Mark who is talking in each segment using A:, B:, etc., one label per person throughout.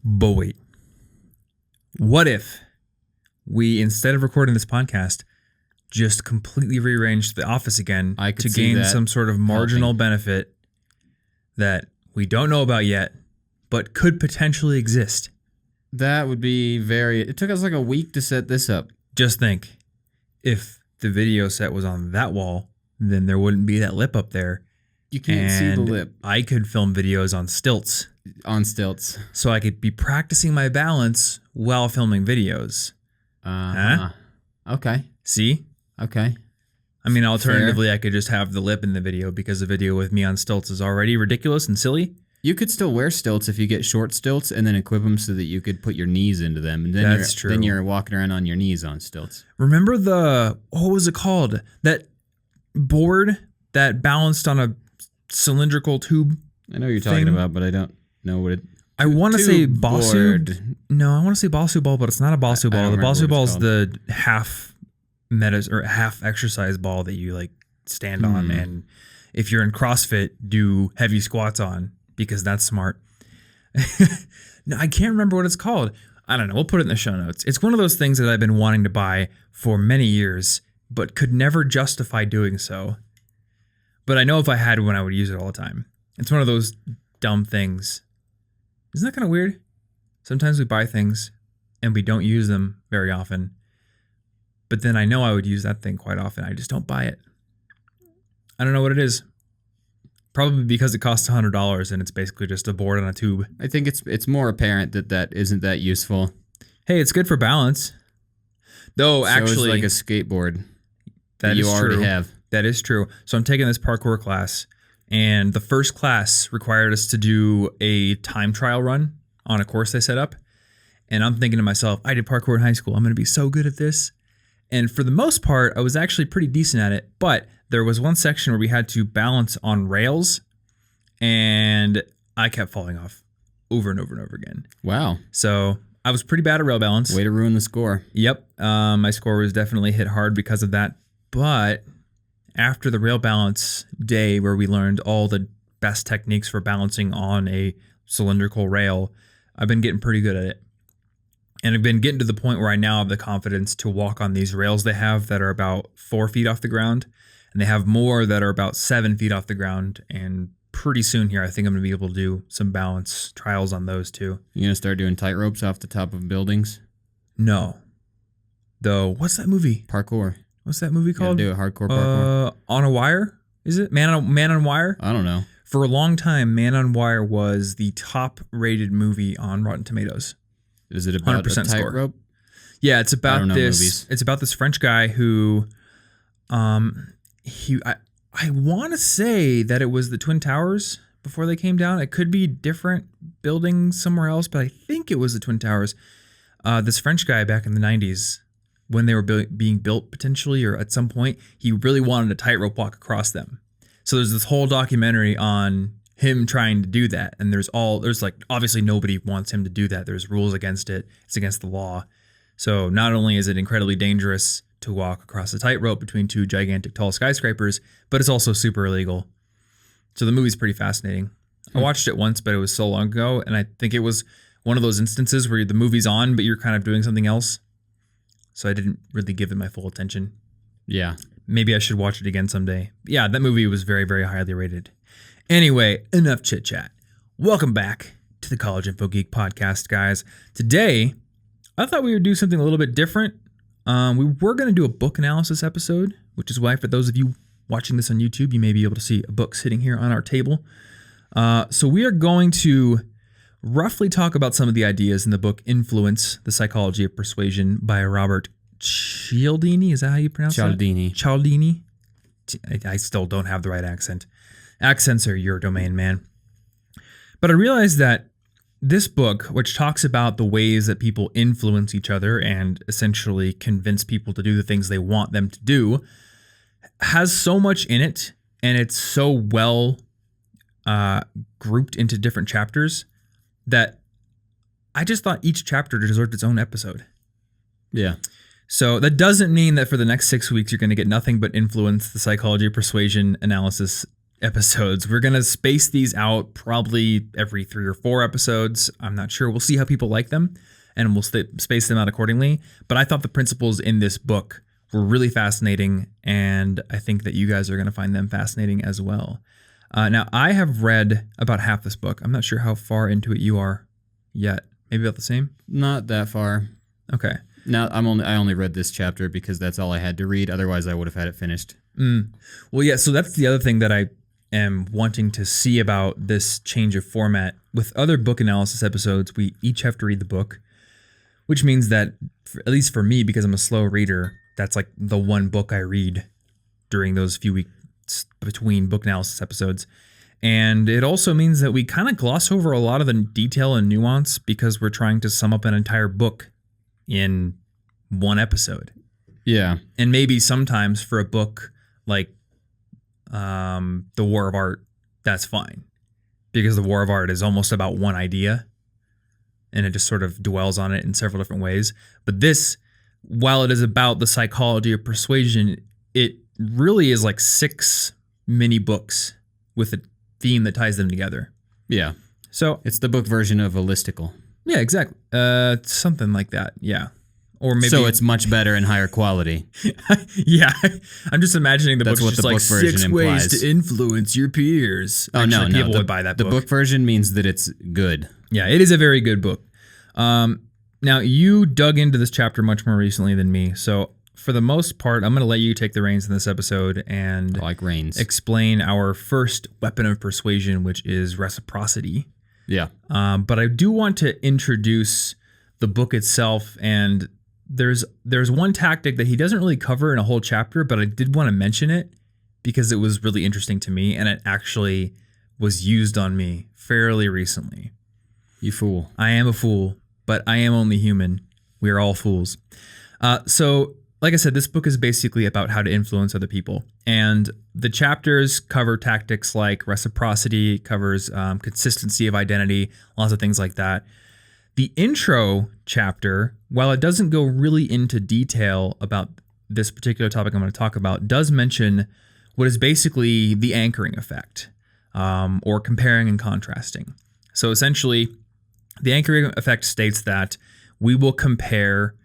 A: But wait, what if we, instead of recording this podcast, just completely rearranged the office again to gain some sort of marginal benefit that we don't know about yet, but could potentially exist?
B: That would be it took us like a week to set this up.
A: Just think, if the video set was on that wall, then there wouldn't be that lip up there.
B: You can't see the lip.
A: I could film videos on stilts. So I could be practicing my balance while filming videos. Huh?
B: Okay.
A: See?
B: Okay.
A: I mean, alternatively, I could just have the lip in the video because the video with me on stilts is already ridiculous and silly.
B: You could still wear stilts if you get short stilts and then equip them so that you could put your knees into them. And then
A: That's true.
B: Then you're walking around on your knees on stilts.
A: Remember what was it called? That board that balanced on a cylindrical tube?
B: I know what you're talking about, but I don't know what it...
A: I want to say Basu. No, I want to say Basu ball, but it's not a Basu ball. The Basu ball is the half exercise ball that you like stand on, and if you're in CrossFit, do heavy squats on, because that's smart. No, I can't remember what it's called. I don't know. We'll put it in the show notes. It's one of those things that I've been wanting to buy for many years, but could never justify doing so. But I know if I had one, I would use it all the time. It's one of those dumb things. Isn't that kind of weird? Sometimes we buy things and we don't use them very often. But then I know I would use that thing quite often. I just don't buy it. I don't know what it is. Probably because it costs $100 and it's basically just a board on a tube.
B: I think it's more apparent that isn't that useful.
A: Hey, it's good for balance. Though, so actually,
B: it's like a skateboard
A: that
B: you already have.
A: That is true. So I'm taking this parkour class, and the first class required us to do a time trial run on a course they set up. And I'm thinking to myself, I did parkour in high school. I'm going to be so good at this. And for the most part, I was actually pretty decent at it. But there was one section where we had to balance on rails, and I kept falling off over and over and over again.
B: Wow.
A: So I was pretty bad at rail balance.
B: Way to ruin the score.
A: Yep. My score was definitely hit hard because of that. But after the rail balance day where we learned all the best techniques for balancing on a cylindrical rail, I've been getting pretty good at it. And I've been getting to the point where I now have the confidence to walk on these rails they have that are about 4 feet off the ground. And they have more that are about 7 feet off the ground. And pretty soon here, I think I'm going to be able to do some balance trials on those too.
B: You going to start doing tight ropes off the top of buildings?
A: No. Though, what's that movie?
B: Parkour.
A: What's that movie called?
B: Do it, hardcore parkour.
A: On a Wire? Is it? Man on Wire?
B: I don't know.
A: For a long time, Man on Wire was the top-rated movie on Rotten Tomatoes.
B: Is it about a tightrope?
A: Yeah, it's about this.
B: Movies.
A: It's about this French guy who, I want to say that it was the Twin Towers before they came down. It could be different buildings somewhere else, but I think it was the Twin Towers. This French guy back in the 90s, when they were being built potentially, or at some point, he really wanted a tightrope walk across them. So there's this whole documentary on him trying to do that. And there's like, obviously nobody wants him to do that. There's rules against it. It's against the law. So not only is it incredibly dangerous to walk across a tightrope between two gigantic tall skyscrapers, but it's also super illegal. So the movie's pretty fascinating. I watched it once, but it was so long ago. And I think it was one of those instances where the movie's on, but you're kind of doing something else. So I didn't really give it my full attention.
B: Yeah.
A: Maybe I should watch it again someday. Yeah, that movie was very, very highly rated. Anyway, enough chit chat. Welcome back to the College Info Geek podcast, guys. Today, I thought we would do something a little bit different. We were going to do a book analysis episode, which is why for those of you watching this on YouTube, you may be able to see a book sitting here on our table. So we are going to roughly talk about some of the ideas in the book Influence, The Psychology of Persuasion by Robert Cialdini. Is that how you pronounce it? Cialdini. I still don't have the right accent. Accents are your domain, man. But I realized that this book, which talks about the ways that people influence each other and essentially convince people to do the things they want them to do, has so much in it, and it's so well grouped into different chapters that I just thought each chapter deserved its own episode.
B: Yeah.
A: So that doesn't mean that for the next 6 weeks you're going to get nothing but Influence, the Psychology of Persuasion analysis episodes. We're going to space these out probably every 3 or 4 episodes. I'm not sure. We'll see how people like them, and we'll space them out accordingly. But I thought the principles in this book were really fascinating, and I think that you guys are going to find them fascinating as well. Now, I have read about half this book. I'm not sure how far into it you are yet. Maybe about the same?
B: Not that far.
A: Okay.
B: Now I only read this chapter because that's all I had to read. Otherwise, I would have had it finished.
A: Well, yeah. So that's the other thing that I am wanting to see about this change of format. With other book analysis episodes, we each have to read the book, which means that, at least for me, because I'm a slow reader, that's like the one book I read during those few weeks between book analysis episodes. And it also means that we kind of gloss over a lot of the detail and nuance because we're trying to sum up an entire book in one episode.
B: Yeah.
A: And maybe sometimes for a book like The War of Art, that's fine. Because The War of Art is almost about one idea. And it just sort of dwells on it in several different ways. But this, while it is about the psychology of persuasion, it really is like 6 mini books with a theme that ties them together.
B: Yeah.
A: So
B: it's the book version of a listicle.
A: Yeah, exactly. Something like that. Yeah. Or maybe
B: so it's much better and higher quality.
A: Yeah. I'm just imagining the book's
B: what
A: just
B: the
A: like
B: book version
A: 6 ways
B: implies.
A: to influence your peers.
B: Oh,
A: Actually,
B: no.
A: People would buy that book.
B: The book version means that it's good.
A: Yeah, it is a very good book. Now, you dug into this chapter much more recently than me. So for the most part, I'm going to let you take the reins in this episode and
B: I like reins.
A: Explain our first weapon of persuasion, which is reciprocity.
B: Yeah.
A: But I do want to introduce the book itself, and there's one tactic that he doesn't really cover in a whole chapter, but I did want to mention it because it was really interesting to me, and it actually was used on me fairly recently.
B: You fool.
A: I am a fool, but I am only human. We are all fools. So, like I said, this book is basically about how to influence other people. And the chapters cover tactics like reciprocity, covers consistency of identity, lots of things like that. The intro chapter, while it doesn't go really into detail about this particular topic I'm going to talk about, does mention what is basically the anchoring effect, or comparing and contrasting. So essentially, the anchoring effect states that we will compare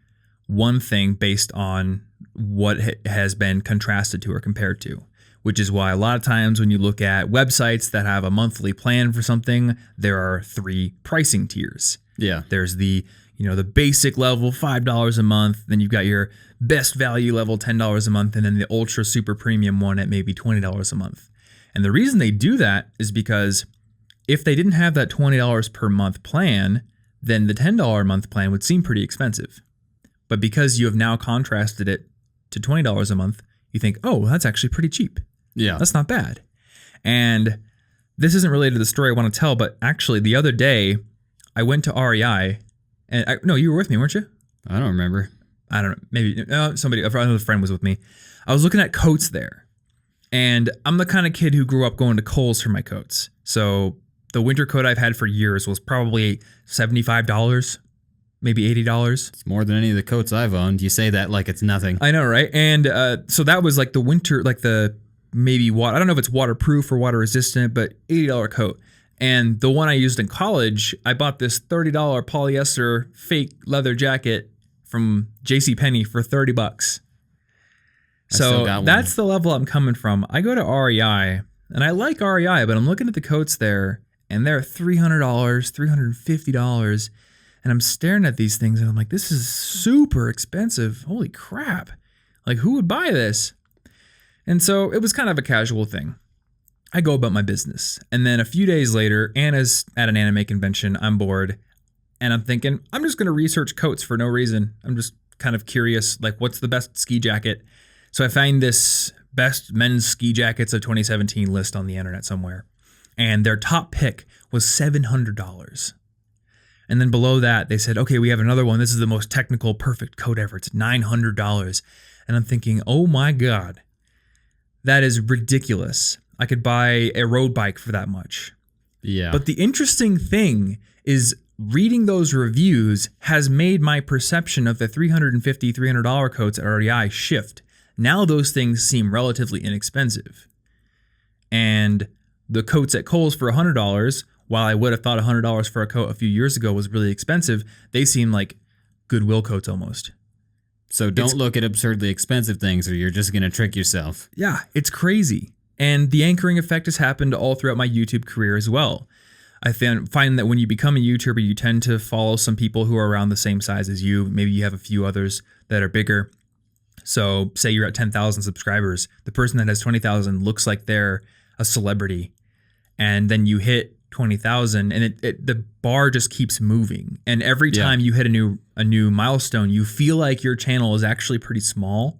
A: one thing based on what has been contrasted to or compared to, which is why a lot of times when you look at websites that have a monthly plan for something, there are 3 pricing tiers.
B: Yeah.
A: There's the basic level, $5 a month. Then you've got your best value level, $10 a month. And then the ultra super premium one at maybe $20 a month. And the reason they do that is because if they didn't have that $20 per month plan, then the $10 a month plan would seem pretty expensive. But because you have now contrasted it to $20 a month, you think, oh, well, that's actually pretty cheap.
B: Yeah.
A: That's not bad. And this isn't related to the story I want to tell, but actually the other day I went to REI and no, you were with me, weren't you?
B: I don't remember.
A: I don't know. Maybe another friend was with me. I was looking at coats there, and I'm the kind of kid who grew up going to Kohl's for my coats. So the winter coat I've had for years was probably $75, maybe $80.
B: It's more than any of the coats I've owned. You say that like it's nothing.
A: I know, right? And so that was like the winter, like the maybe I don't know if it's waterproof or water resistant, but $80 coat. And the one I used in college, I bought this $30 polyester fake leather jacket from JCPenney for $30. So that's the level I'm coming from. I go to REI, and I like REI, but I'm looking at the coats there, and they're $300, $350, and I'm staring at these things, and I'm like, this is super expensive. Holy crap. Like, who would buy this? And so it was kind of a casual thing. I go about my business. And then a few days later, Anna's at an anime convention. I'm bored. And I'm thinking, I'm just going to research coats for no reason. I'm just kind of curious, like, what's the best ski jacket? So I find this best men's ski jackets of 2017 list on the internet somewhere. And their top pick was $700. And then below that, they said, okay, we have another one. This is the most technical, perfect coat ever. It's $900. And I'm thinking, oh my God, that is ridiculous. I could buy a road bike for that much.
B: Yeah.
A: But the interesting thing is reading those reviews has made my perception of the $350, $300 coats at REI shift. Now those things seem relatively inexpensive. And the coats at Kohl's for $100, while I would have thought $100 for a coat a few years ago was really expensive, they seem like Goodwill coats almost.
B: So don't look at absurdly expensive things or you're just going to trick yourself.
A: Yeah, it's crazy. And the anchoring effect has happened all throughout my YouTube career as well. I find that when you become a YouTuber, you tend to follow some people who are around the same size as you. Maybe you have a few others that are bigger. So say you're at 10,000 subscribers. The person that has 20,000 looks like they're a celebrity. And then you hit 20,000 and the bar just keeps moving. And every time you hit a new milestone, you feel like your channel is actually pretty small.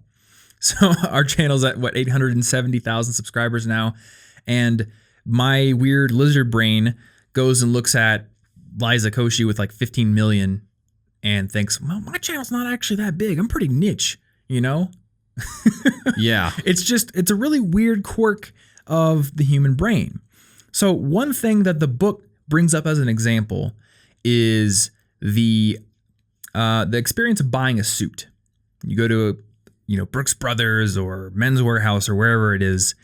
A: So our channel's at 870,000 subscribers now. And my weird lizard brain goes and looks at Liza Koshy with like 15 million and thinks, well, my channel's not actually that big. I'm pretty niche, you know?
B: Yeah.
A: It's a really weird quirk of the human brain. So one thing that the book brings up as an example is the experience of buying a suit. You go to Brooks Brothers or Men's Warehouse or wherever it is,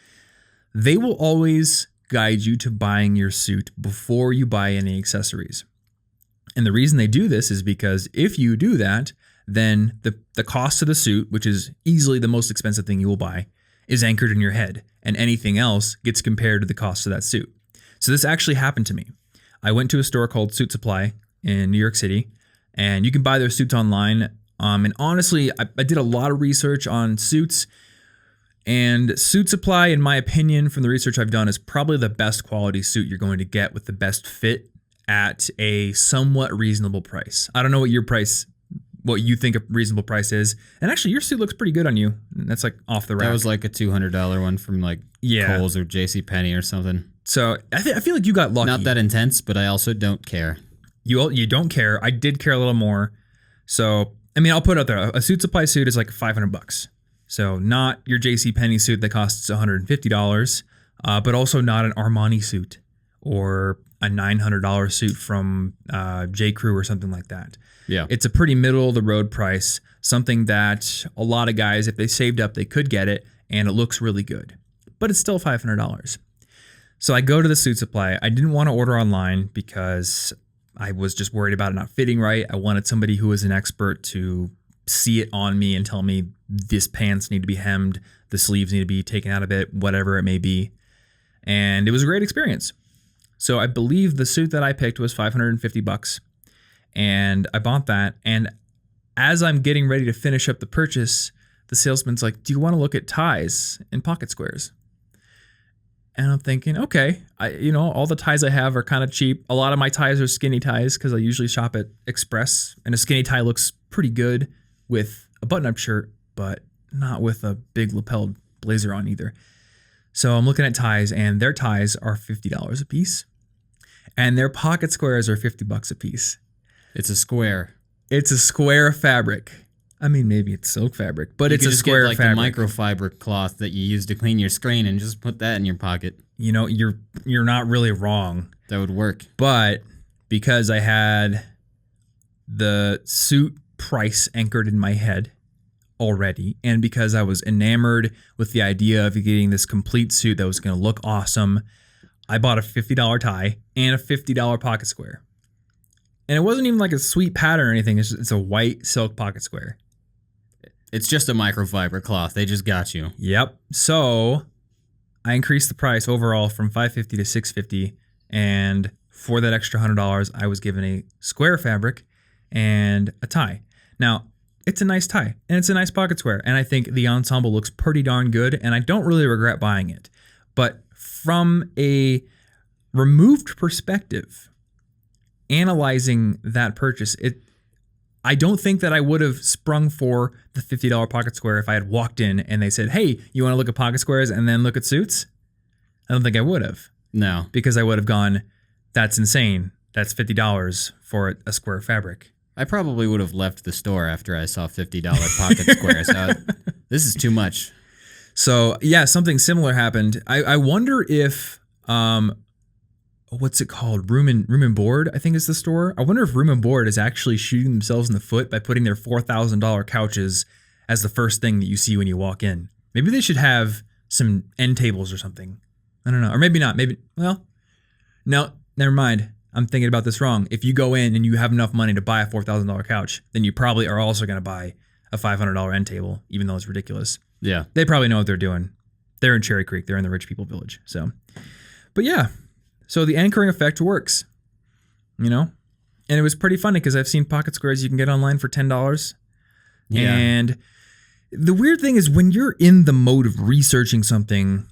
A: they will always guide you to buying your suit before you buy any accessories. And the reason they do this is because if you do that, then the cost of the suit, which is easily the most expensive thing you will buy, is anchored in your head, and anything else gets compared to the cost of that suit. So this actually happened to me. I went to a store called Suit Supply in New York City, and you can buy their suits online. And honestly, I did a lot of research on suits, and Suit Supply, in my opinion, from the research I've done, is probably the best quality suit you're going to get with the best fit at a somewhat reasonable price. I don't know what you think a reasonable price is. And actually, your suit looks pretty good on you. That's like off the rack.
B: That was like a $200 one from like Kohl's or JCPenney or something.
A: So I feel like you got lucky.
B: Not that intense, but I also don't care.
A: You don't care. I did care a little more. So, I mean, I'll put it out there. A Suit Supply suit is like $500. So not your JCPenney suit that costs $150, but also not an Armani suit or a $900 suit from J. Crew or something like that.
B: Yeah.
A: It's a pretty middle of the road price, something that a lot of guys, if they saved up, they could get it, and it looks really good. But it's still $500. So I go to the Suit Supply. I didn't want to order online because I was just worried about it not fitting right. I wanted somebody who was an expert to see it on me and tell me this pants need to be hemmed, the sleeves need to be taken out a bit, whatever it may be. And it was a great experience. So I believe the suit that I picked was $550. And I bought that. And as I'm getting ready to finish up the purchase, the salesman's like, do you want to look at ties and pocket squares? And I'm thinking, okay, all the ties I have are kind of cheap. A lot of my ties are skinny ties because I usually shop at Express. And a skinny tie looks pretty good with a button-up shirt, but not with a big lapelled blazer on either. So I'm looking at ties, and their ties are $50 a piece. And their pocket squares are $50 a piece.
B: It's a square.
A: It's a square fabric. I mean, maybe it's silk fabric, but it's a square
B: fabric.
A: fabric.
B: Like the microfiber cloth that you use to clean your screen and just put that in your pocket.
A: You're not really wrong.
B: That would work.
A: But because I had the suit price anchored in my head already, and because I was enamored with the idea of getting this complete suit that was going to look awesome, I bought a $50 tie and a $50 pocket square. And it wasn't even like a sweet pattern or anything. It's a white silk pocket square.
B: It's just a microfiber cloth. They just got you.
A: Yep. So I increased the price overall from $550 to $650. And for that extra $100, I was given a square fabric and a tie. Now, it's a nice tie and it's a nice pocket square. And I think the ensemble looks pretty darn good. And I don't really regret buying it. But from a removed perspective, analyzing that purchase, I don't think that I would have sprung for the $50 pocket square if I had walked in and they said, hey, you want to look at pocket squares and then look at suits? I don't think I would have.
B: No.
A: Because I would have gone, that's insane. That's $50 for a square fabric.
B: I probably would have left the store after I saw $50 pocket squares. This is too much.
A: So, yeah, something similar happened. I wonder if... what's it called? Room and Board, I think is the store. I wonder if Room and Board is actually shooting themselves in the foot by putting their $4,000 couches as the first thing that you see when you walk in. Maybe they should have some end tables or something. I don't know. Or maybe not. Maybe, well, no, never mind. I'm thinking about this wrong. If you go in and you have enough money to buy a $4,000 couch, then you probably are also going to buy a $500 end table, even though it's ridiculous.
B: Yeah.
A: They probably know what they're doing. They're in Cherry Creek. They're in the rich people village. So, but yeah. So the anchoring effect works, you know? And it was pretty funny because I've seen pocket squares you can get online for $10. Yeah. And the weird thing is when you're in the mode of researching something,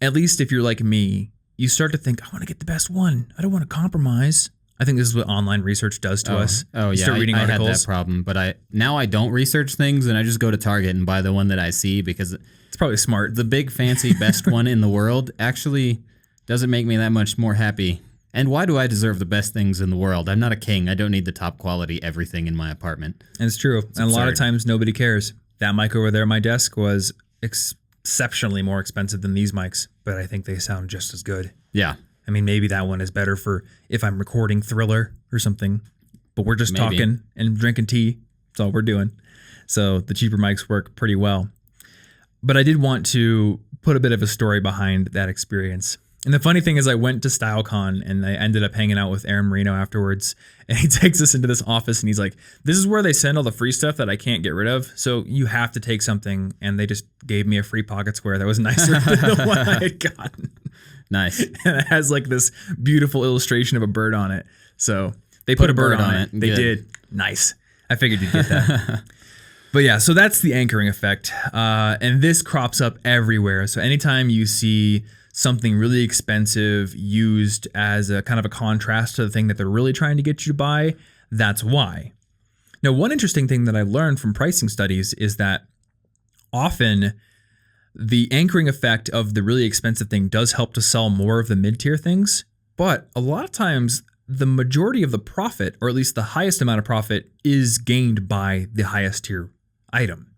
A: at least if you're like me, you start to think, I want to get the best one. I don't want to compromise. I think this is what online research does to us.
B: Oh,
A: you
B: yeah.
A: start reading articles.
B: I had that problem, but now I don't research things and I just go to Target and buy the one that I see because
A: it's probably smart.
B: The big, fancy, best one in the world actually doesn't make me that much more happy. And why do I deserve the best things in the world? I'm not a king. I don't need the top quality everything in my apartment.
A: And it's true. And a lot of times nobody cares. That mic over there at my desk was exceptionally more expensive than these mics, but I think they sound just as good.
B: Yeah.
A: I mean, maybe that one is better for if I'm recording Thriller or something, but we're just talking and drinking tea. That's all we're doing. So the cheaper mics work pretty well. But I did want to put a bit of a story behind that experience. And the funny thing is I went to StyleCon and I ended up hanging out with Aaron Marino afterwards. And he takes us into this office and he's like, this is where they send all the free stuff that I can't get rid of. So you have to take something. And they just gave me a free pocket square that was nicer than the one I had gotten.
B: Nice.
A: And it has like this beautiful illustration of a bird on it. So they put a bird on it. They did. Nice. I figured you'd get that. But yeah, so that's the anchoring effect. And this crops up everywhere. So anytime you see something really expensive used as a kind of a contrast to the thing that they're really trying to get you to buy, that's why. Now, one interesting thing that I learned from pricing studies is that often the anchoring effect of the really expensive thing does help to sell more of the mid-tier things, but a lot of times the majority of the profit, or at least the highest amount of profit, is gained by the highest tier item.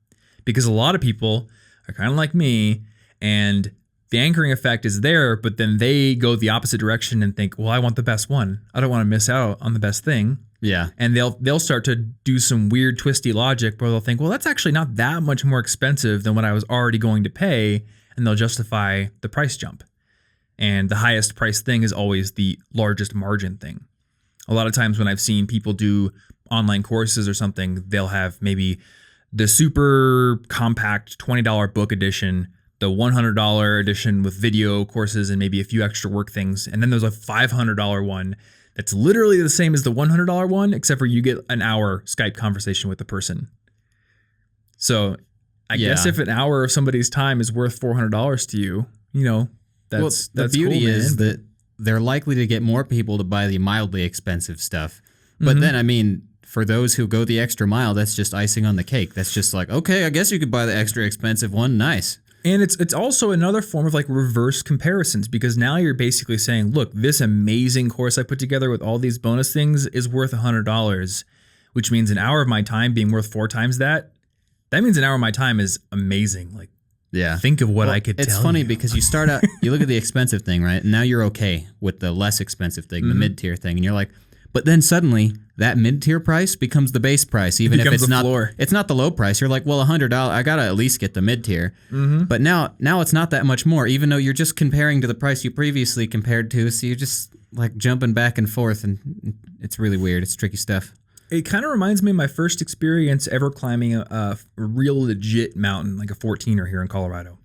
A: Because a lot of people are kind of like me, and the anchoring effect is there, but then they go the opposite direction and think, well, I want the best one. I don't want to miss out on the best thing.
B: Yeah.
A: And they'll start to do some weird twisty logic where they'll think, well, that's actually not that much more expensive than what I was already going to pay, and they'll justify the price jump. And the highest price thing is always the largest margin thing. A lot of times when I've seen people do online courses or something, they'll have maybe the super compact $20 book edition, the $100 edition with video courses and maybe a few extra work things. And then there's a $500 one that's literally the same as the $100 one, except for you get an hour Skype conversation with the person. So I guess if an hour of somebody's time is worth $400 to you, you know, that's
B: the beauty
A: cool,
B: is that they're likely to get more people to buy the mildly expensive stuff. But then, I mean, for those who go the extra mile, that's just icing on the cake. That's just like, okay, I guess you could buy the extra expensive one. Nice.
A: And it's also another form of like reverse comparisons, because now you're basically saying, look, this amazing course I put together with all these bonus things is worth $100, which means an hour of my time being worth 4 times that. That means an hour of my time is amazing. Like, think of what I could tell you.
B: It's funny because you start out, you look at the expensive thing, right? And now you're okay with the less expensive thing, the mid-tier thing. And you're like, but then suddenly that mid-tier price becomes the base price, even if it's not
A: floor.
B: It's not the low price. You're like, well, $100, I got to at least get the mid-tier. But now it's not that much more, even though you're just comparing to the price you previously compared to. So you're just like jumping back and forth, and it's really weird. It's tricky stuff.
A: It kind of reminds me of my first experience ever climbing a real legit mountain, like a 14er here in Colorado.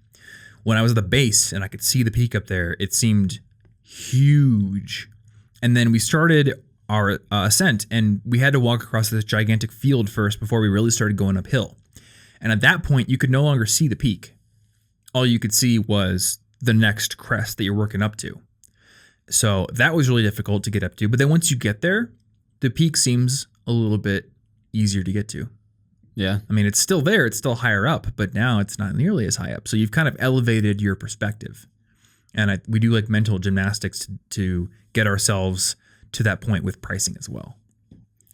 A: When I was at the base and I could see the peak up there, it seemed huge. And then we started our ascent, and we had to walk across this gigantic field first before we really started going uphill. And at that point, you could no longer see the peak. All you could see was the next crest that you're working up to. So that was really difficult to get up to. But then once you get there, the peak seems a little bit easier to get to.
B: Yeah.
A: I mean, it's still there. It's still higher up, but now it's not nearly as high up. So you've kind of elevated your perspective. And we do like mental gymnastics to get ourselves to that point with pricing as well.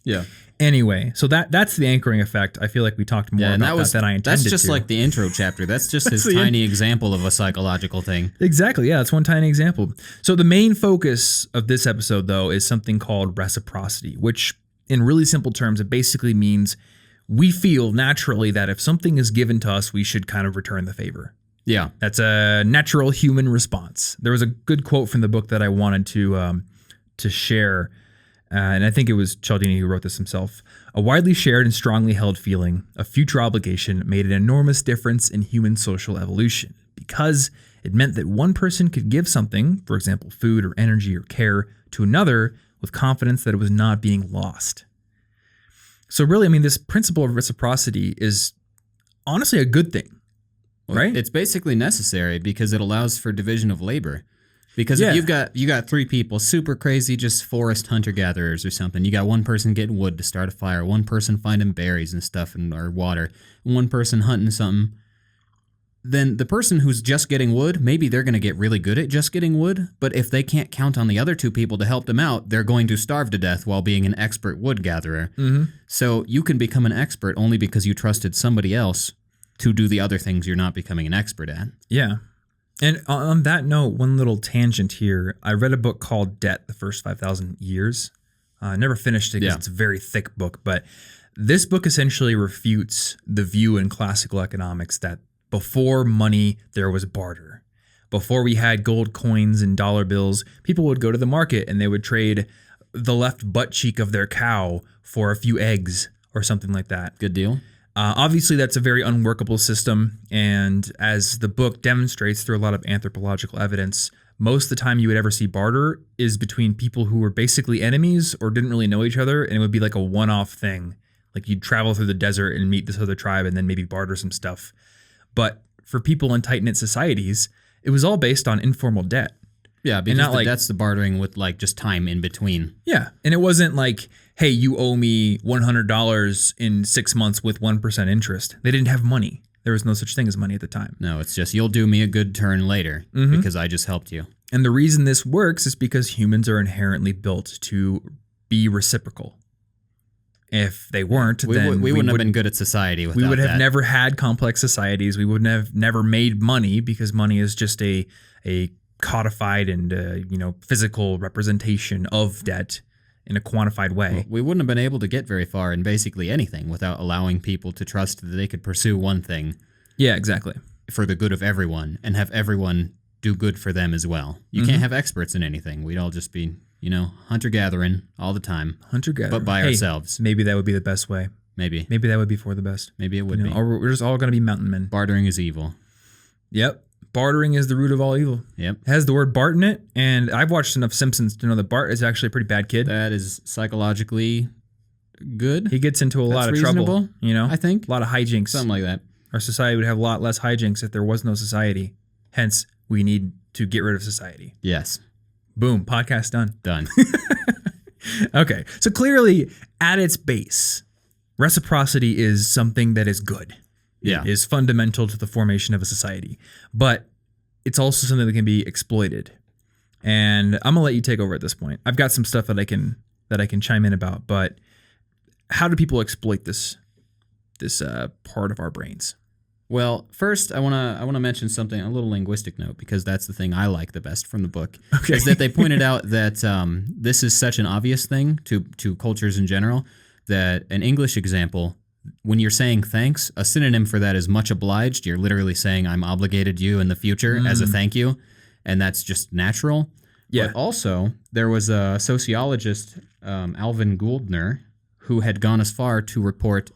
B: Yeah.
A: Anyway, so that's the anchoring effect. I feel like we talked more about that than I intended to.
B: That's just like the intro chapter. That's just his tiny example of a psychological thing.
A: Exactly. Yeah, it's one tiny example. So the main focus of this episode, though, is something called reciprocity, which in really simple terms, it basically means we feel naturally that if something is given to us, we should kind of return the favor.
B: Yeah.
A: That's a natural human response. There was a good quote from the book that I wanted to share, and I think it was Cialdini who wrote this himself. A widely shared and strongly held feeling of future obligation made an enormous difference in human social evolution because it meant that one person could give something, for example, food or energy or care, to another with confidence that it was not being lost. So really, I mean, this principle of reciprocity is honestly a good thing, right?
B: It's basically necessary because it allows for division of labor. Because if you got three people, super crazy, just forest hunter-gatherers or something. You got one person getting wood to start a fire, one person finding berries and stuff or water, and one person hunting something. Then the person who's just getting wood, maybe they're going to get really good at just getting wood, but if they can't count on the other two people to help them out, they're going to starve to death while being an expert wood gatherer. Mm-hmm. So you can become an expert only because you trusted somebody else to do the other things you're not becoming an expert at.
A: Yeah. And on that note, one little tangent here. I read a book called Debt, The First 5,000 Years. I never finished it because it's a very thick book, but this book essentially refutes the view in classical economics that before money, there was barter. Before we had gold coins and dollar bills, people would go to the market and they would trade the left butt cheek of their cow for a few eggs or something like that.
B: Good deal.
A: Obviously, that's a very unworkable system, and as the book demonstrates through a lot of anthropological evidence, most of the time you would ever see barter is between people who were basically enemies or didn't really know each other, and it would be like a one-off thing. Like you'd travel through the desert and meet this other tribe and then maybe barter some stuff. But for people in tight-knit societies, it was all based on informal debt.
B: Yeah, because that's the bartering with like just time in between.
A: Yeah, and it wasn't like, hey, you owe me $100 in 6 months with 1% interest. They didn't have money. There was no such thing as money at the time.
B: No, it's just you'll do me a good turn later because I just helped you.
A: And the reason this works is because humans are inherently built to be reciprocal. If they weren't, then
B: we wouldn't have been good at society without that.
A: We would have never had complex societies. We wouldn't have never made money because money is just a codified and physical representation of debt in a quantified way.
B: Well, we wouldn't have been able to get very far in basically anything without allowing people to trust that they could pursue one thing.
A: Yeah, exactly.
B: For the good of everyone and have everyone do good for them as well. You can't have experts in anything. We'd all just be, hunter-gathering all the time.
A: Hunter-gathering.
B: But by ourselves.
A: Maybe that would be the best way.
B: Maybe
A: that would be for the best.
B: Maybe it would be.
A: Or we're just all going to be mountain men.
B: Bartering is evil.
A: Yep. Bartering is the root of all evil.
B: Yep.
A: It has the word Bart in it, and I've watched enough Simpsons to know that Bart is actually a pretty bad kid.
B: That is psychologically good.
A: He gets into a lot of trouble,
B: I think.
A: A lot of hijinks.
B: Something like that.
A: Our society would have a lot less hijinks if there was no society. Hence, we need to get rid of society.
B: Yes.
A: Boom. Podcast done.
B: Done.
A: Okay. So clearly, at its base, reciprocity is something that is good.
B: Yeah.
A: It is fundamental to the formation of a society. But it's also something that can be exploited. And I'm gonna let you take over at this point. I've got some stuff that I can chime in about, but how do people exploit this part of our brains?
B: Well, first I wanna mention something, a little linguistic note, because that's the thing I like the best from the book.
A: Okay.
B: Is that they pointed out that this is such an obvious thing to cultures in general that an English example, when you're saying thanks, a synonym for that is much obliged. You're literally saying I'm obligated you in the future as a thank you, and that's just natural.
A: Yeah.
B: But also, there was a sociologist, Alvin Gouldner, who had gone as far to report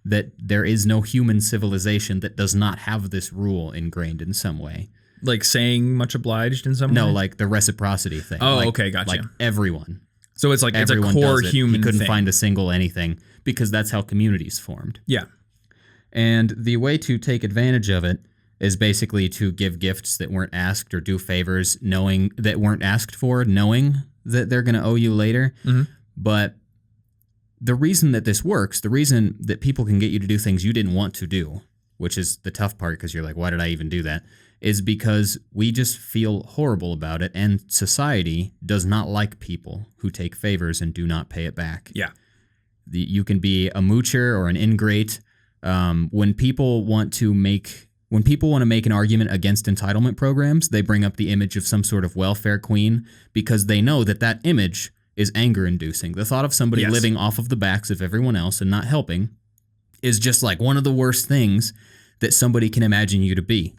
B: that there is no human civilization that does not have this rule ingrained in some way.
A: Like saying much obliged in some way?
B: No, like the reciprocity thing.
A: Oh, okay, gotcha.
B: Like everyone.
A: So it's like
B: Everyone
A: it's a core
B: does it.
A: human
B: You couldn't
A: thing.
B: find a single anything because that's how communities formed.
A: Yeah.
B: And the way to take advantage of it is basically to give gifts that weren't asked or do favors knowing that weren't asked for, knowing that they're going to owe you later. Mm-hmm. But the reason that this works, the reason that people can get you to do things you didn't want to do, which is the tough part because you're like, why did I even do that? Is because we just feel horrible about it, and society does not like people who take favors and do not pay it back.
A: Yeah.
B: You can be a moocher or an ingrate. When people want to make an argument against entitlement programs, they bring up the image of some sort of welfare queen because they know that image is anger-inducing. The thought of somebody living off of the backs of everyone else and not helping is just like one of the worst things that somebody can imagine you to be.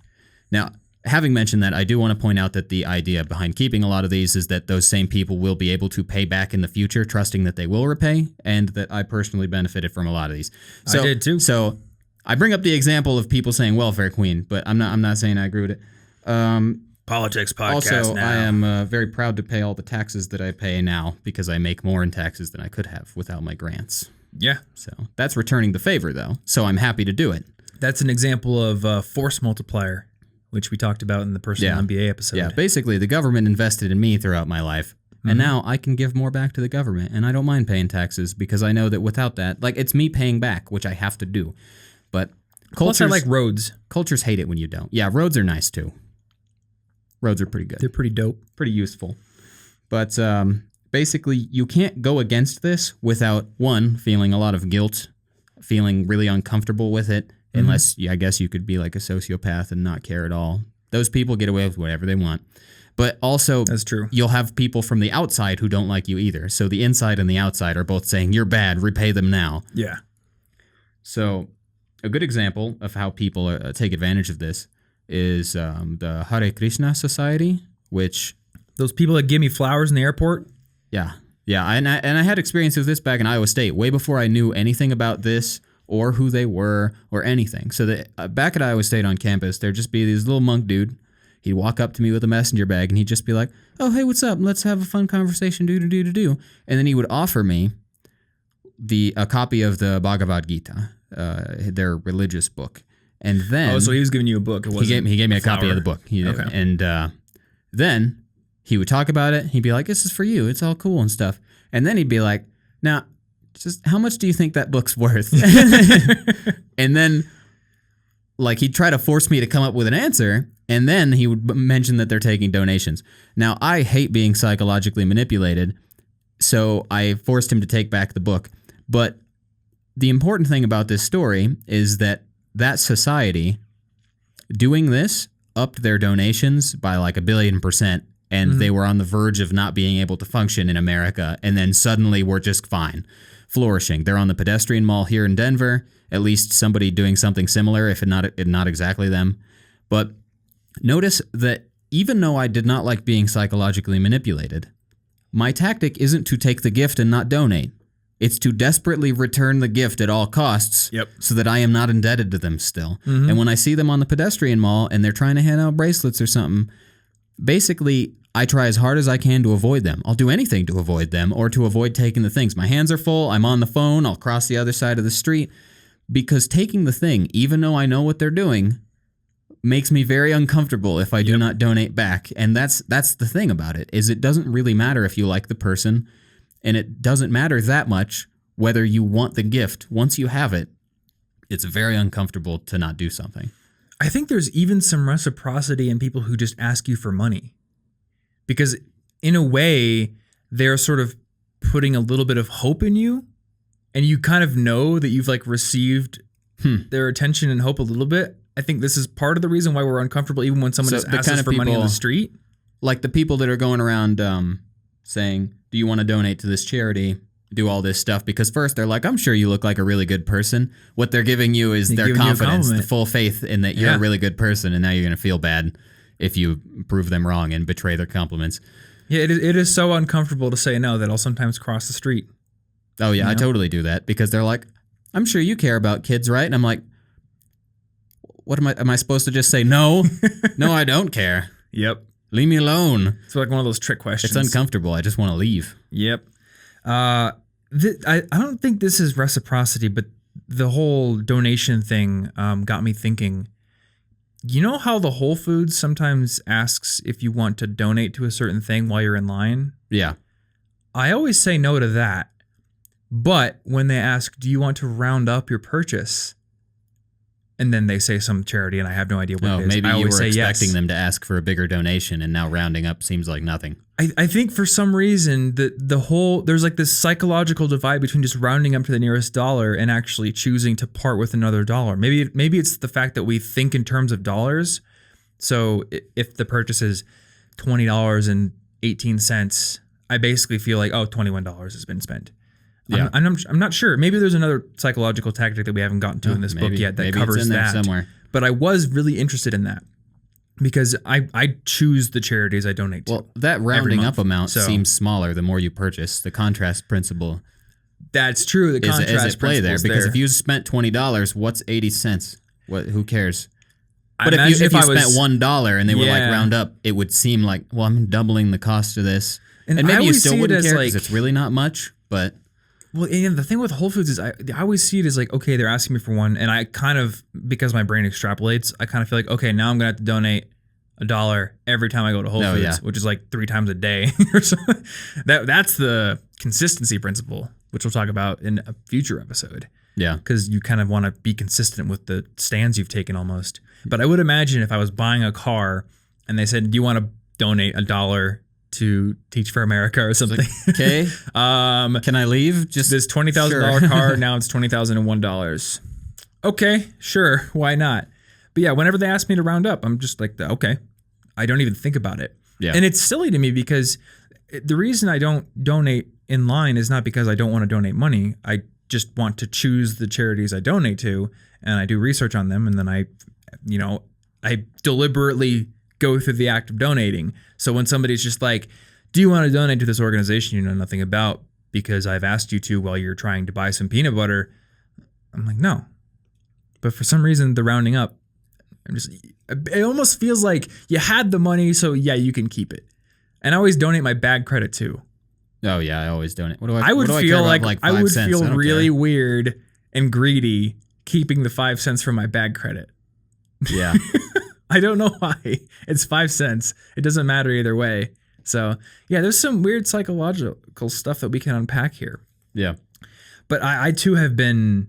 B: Now, having mentioned that, I do want to point out that the idea behind keeping a lot of these is that those same people will be able to pay back in the future, trusting that they will repay, and that I personally benefited from a lot of these.
A: I did too.
B: So I bring up the example of people saying welfare queen, but I'm not saying I agree with it.
A: Politics podcast
B: also,
A: now.
B: I am very proud to pay all the taxes that I pay now because I make more in taxes than I could have without my grants.
A: Yeah.
B: So that's returning the favor, though. So I'm happy to do it.
A: That's an example of force multiplier, which we talked about in the personal MBA episode.
B: Yeah, basically, the government invested in me throughout my life, and now I can give more back to the government, and I don't mind paying taxes because I know that without that, like, it's me paying back, which I have to do. But
A: Plus, I like roads.
B: Cultures hate it when you don't. Yeah, roads are nice, too. Roads are pretty good.
A: They're pretty dope.
B: Pretty useful. But basically, you can't go against this without, one, feeling a lot of guilt, feeling really uncomfortable with it, unless, I guess you could be like a sociopath and not care at all. Those people get away with whatever they want. But also,
A: that's true.
B: You'll have people from the outside who don't like you either. So the inside and the outside are both saying, you're bad, repay them now.
A: Yeah.
B: So a good example of how people take advantage of this is the Hare Krishna Society, which...
A: Those people that give me flowers in the airport?
B: Yeah. Yeah, and I had experience with this back in Iowa State, way before I knew anything about this or who they were or anything. So that back at Iowa State on campus, there'd just be this little monk dude. He'd walk up to me with a messenger bag, and he'd just be like, oh, hey, what's up? Let's have a fun conversation, do. And then he would offer me a copy of the Bhagavad Gita, their religious book. And then...
A: so he was giving you a book. It wasn't
B: he gave me a copy of the book.
A: Okay.
B: And then he would talk about it. He'd be like, this is for you. It's all cool and stuff. And then he'd be like, now, just how much do you think that book's worth? And then, like, he'd try to force me to come up with an answer. And then he would mention that they're taking donations. Now, I hate being psychologically manipulated. So I forced him to take back the book. But the important thing about this story is that society doing this upped their donations by like 1 billion%, and they were on the verge of not being able to function in America, and then suddenly we're just fine, flourishing. They're on the pedestrian mall here in Denver, at least somebody doing something similar, if not exactly them. But notice that even though I did not like being psychologically manipulated, my tactic isn't to take the gift and not donate. It's to desperately return the gift at all costs so that I am not indebted to them still. And when I see them on the pedestrian mall and they're trying to hand out bracelets or something, basically, I try as hard as I can to avoid them. I'll do anything to avoid them or to avoid taking the things. My hands are full. I'm on the phone. I'll cross the other side of the street. Because taking the thing, even though I know what they're doing, makes me very uncomfortable if I do not donate back. And that's the thing about it, is it doesn't really matter if you like the person. And it doesn't matter that much whether you want the gift. Once you have it, it's very uncomfortable to not do something.
A: I think there's even some reciprocity in people who just ask you for money. Because in a way, they're sort of putting a little bit of hope in you. And you kind of know that you've like received their attention and hope a little bit. I think this is part of the reason why we're uncomfortable even when someone just asks us for money on the street.
B: Like the people that are going around saying, do you want to donate to this charity? Do all this stuff. Because first they're like, I'm sure you look like a really good person. What they're giving you is their confidence, the full faith in that you're a really good person. And now you're going to feel bad if you prove them wrong and betray their compliments.
A: Yeah, it is so uncomfortable to say no that I'll sometimes cross the street.
B: Oh, yeah, I totally do that. Because they're like, I'm sure you care about kids, right? And I'm like, what am I supposed to just say no? No, I don't care.
A: Yep.
B: Leave me alone.
A: It's like one of those trick questions.
B: It's uncomfortable. I just want to leave.
A: Yep. I don't think this is reciprocity, but the whole donation thing got me thinking. You know how the Whole Foods sometimes asks if you want to donate to a certain thing while you're in line?
B: Yeah.
A: I always say no to that. But when they ask, do you want to round up your purchase? And then they say some charity and I have no idea what it is.
B: Maybe you were expecting
A: yes.
B: them to ask for a bigger donation and now rounding up seems like nothing.
A: I think for some reason there's like this psychological divide between just rounding up to the nearest dollar and actually choosing to part with another dollar. Maybe it's the fact that we think in terms of dollars. So if the purchase is $20.18, I basically feel like, $21 has been spent.
B: Yeah.
A: I'm not sure. Maybe there's another psychological tactic that we haven't gotten to in this book yet that covers
B: it's in there
A: that.
B: somewhere.
A: But I was really interested in that because I choose the charities I donate to.
B: Well, that rounding
A: month.
B: up amount
A: So-
B: seems smaller the more you purchase. The contrast principle
A: That's true. The
B: is
A: contrast
B: at play there
A: principle's
B: because
A: there.
B: if you spent $20, what's 80 cents? Who cares?
A: I
B: But
A: imagine
B: if you
A: I was-
B: spent $1 and they were like
A: Yeah.
B: round up, it would seem like, well, I'm doubling the cost of this. And
A: I
B: maybe you
A: always
B: still
A: see it
B: wouldn't
A: as,
B: care because
A: like-
B: it's really not much, but
A: Well, and the thing with Whole Foods is I always see it as like, okay, they're asking me for one, and I kind of, because my brain extrapolates, I kind of feel like, okay, now I'm gonna have to donate $1 every time I go to Whole
B: Oh,
A: Foods,
B: yeah.
A: which is like 3 times a day or something. That's the consistency principle, which we'll talk about in a future episode,
B: yeah.
A: because you kind of want to be consistent with the stands you've taken almost. But I would imagine if I was buying a car and they said, do you want to donate $1 to Teach for America or something?
B: Okay. Can I leave? Just
A: This $20,000
B: Sure.
A: car, now it's $20,001. Okay, sure, why not? But yeah, whenever they ask me to round up, I'm just like, okay. I don't even think about it.
B: Yeah.
A: And it's silly to me because the reason I don't donate in line is not because I don't want to donate money. I just want to choose the charities I donate to, and I do research on them, and then I deliberately go through the act of donating. So when somebody's just like, do you want to donate to this organization you know nothing about because I've asked you to while you're trying to buy some peanut butter, I'm like, no. But for some reason, the rounding up, it almost feels like you had the money, so yeah, you can keep it. And I always donate my bag credit too.
B: Oh yeah, I always donate. What do
A: I would
B: what do
A: feel
B: care
A: like
B: about,
A: I
B: 5
A: would
B: cents? I
A: feel
B: don't
A: really
B: care.
A: weird and greedy keeping the 5 cents from my bag credit.
B: Yeah.
A: I don't know why. It's 5 cents. It doesn't matter either way. So yeah, there's some weird psychological stuff that we can unpack here.
B: Yeah.
A: But I too have been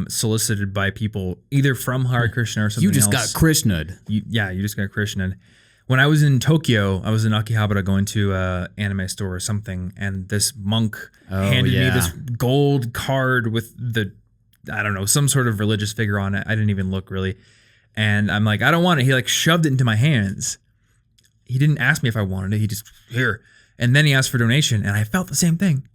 A: solicited by people either from Hare Krishna or something
B: You just
A: else.
B: got Krishna'd.
A: You just got Krishna. When I was in Tokyo, I was in Akihabara going to an anime store or something, and this monk handed me
B: yeah.
A: this gold card with I don't know, some sort of religious figure on it. I didn't even look really. And I'm like, I don't want it. He like shoved it into my hands. He didn't ask me if I wanted it. He just, here. And then he asked for donation, and I felt the same thing.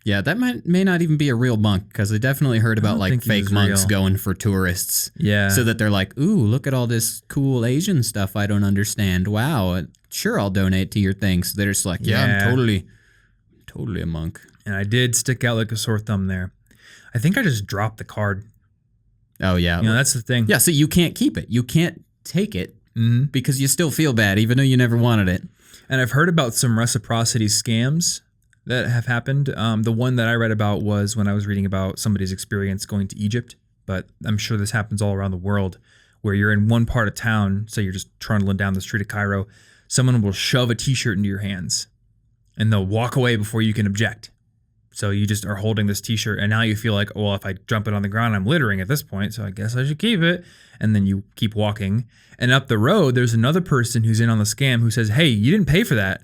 B: Yeah, that may not even be a real monk because I definitely heard about
A: don't
B: like
A: think he
B: fake
A: was
B: monks
A: real.
B: going for tourists.
A: Yeah.
B: So that they're like, ooh, look at all this cool Asian stuff I don't understand. Wow, sure, I'll donate to your thing. So they're just like, yeah,
A: Yeah.
B: I'm totally a monk.
A: And I did stick out like a sore thumb there. I think I just dropped the card.
B: Oh yeah,
A: You know, that's the thing.
B: yeah. So you can't keep it. You can't take it
A: Mhm.
B: because you still feel bad even though you never wanted it.
A: And I've heard about some reciprocity scams that have happened. The one that I read about was when I was reading about somebody's experience going to Egypt, but I'm sure this happens all around the world where you're in one part of town, say you're just trundling down the street of Cairo, someone will shove a t-shirt into your hands and they'll walk away before you can object. So you just are holding this t-shirt and now you feel like, well, if I jump it on the ground, I'm littering at this point, so I guess I should keep it. And then you keep walking. And up the road, there's another person who's in on the scam who says, hey, you didn't pay for that.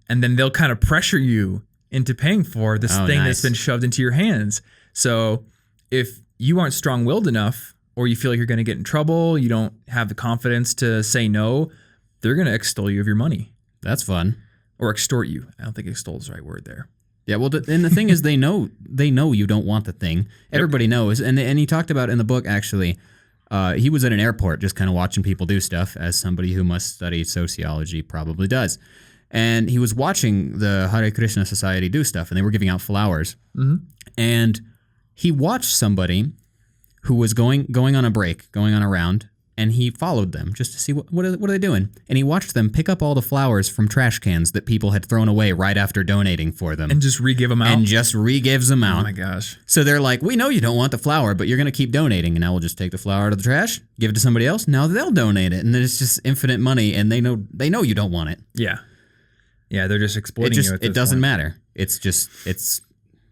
A: And then they'll kind of pressure you into paying for this
B: Oh,
A: thing
B: nice.
A: that's been shoved into your hands. So if you aren't strong-willed enough, or you feel like you're going to get in trouble, you don't have the confidence to say no, they're going to extol you of your money.
B: That's fun.
A: Or extort you. I don't think extol is the right word there.
B: Yeah, well, and the thing is, they know you don't want the thing. Everybody knows, and he talked about in the book actually. He was at an airport, just kind of watching people do stuff, as somebody who must study sociology probably does. And he was watching the Hare Krishna Society do stuff, and they were giving out flowers.
A: Mm-hmm.
B: And he watched somebody who was going on a break, going on a round, and he followed them just to see what are they doing. And he watched them pick up all the flowers from trash cans that people had thrown away right after donating for them.
A: And just re-give them out.
B: And just re-gives them out.
A: Oh my gosh.
B: So they're like, we know you don't want the flower, but you're going to keep donating. And now we'll just take the flower out of the trash, give it to somebody else. Now they'll donate it. And then it's just infinite money. And they know you don't want it.
A: Yeah. Yeah, they're just exploiting you at this
B: It doesn't
A: point.
B: matter. It's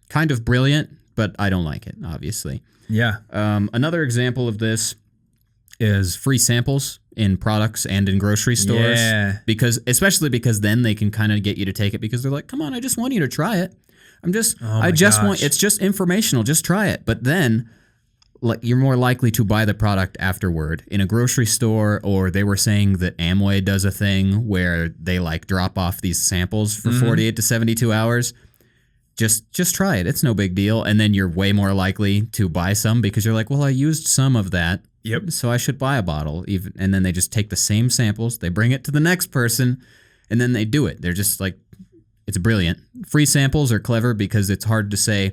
B: kind of brilliant, but I don't like it, obviously.
A: Yeah.
B: Another example of this is free samples in products and in grocery stores.
A: Yeah.
B: Especially because then they can kind of get you to take it because they're like, come on, I just want you to try it.
A: my
B: It's just informational. Just try it. But then you're more likely to buy the product afterward in a grocery store, or they were saying that Amway does a thing where they like drop off these samples for 48 to 72 hours. just try it. It's no big deal. And then you're way more likely to buy some because you're like, well, I used some of that.
A: Yep.
B: So I should buy a bottle. And then they just take the same samples, they bring it to the next person, and then they do it. They're just like, it's brilliant. Free samples are clever because it's hard to say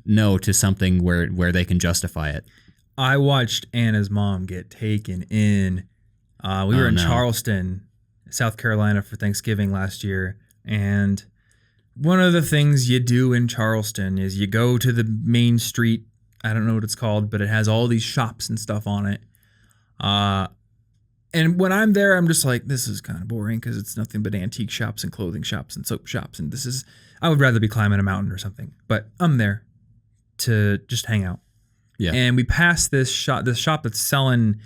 B: no to something where they can justify it.
A: I watched Anna's mom get taken in. We were in Charleston, South Carolina for Thanksgiving last year. And one of the things you do in Charleston is you go to the main street. I don't know what it's called, but it has all these shops and stuff on it. And when I'm there, I'm just like, this is kind of boring because it's nothing but antique shops and clothing shops and soap shops. And I would rather be climbing a mountain or something. But I'm there to just hang out.
B: Yeah.
A: And we passed this shop that's selling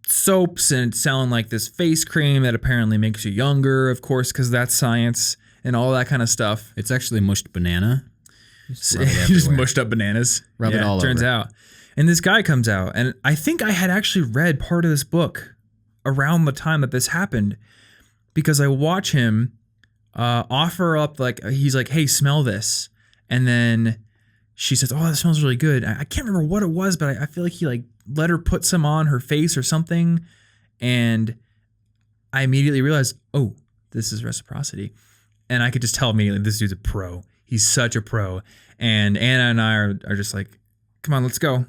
A: soaps and it's selling like this face cream that apparently makes you younger, of course, because that's science and all that kind of stuff.
B: It's actually mushed banana.
A: Just mushed up bananas.
B: Rub it all
A: turns
B: over.
A: out. And this guy comes out, and I think I had actually read part of this book around the time that this happened because I watch him offer up, like, he's like, hey, smell this. And then she says, oh, that smells really good. I can't remember what it was, but I feel like he like let her put some on her face or something. And I immediately realized, oh, this is reciprocity. And I could just tell immediately, this dude's a pro. He's such a pro. And Anna and I are just like, come on, let's go.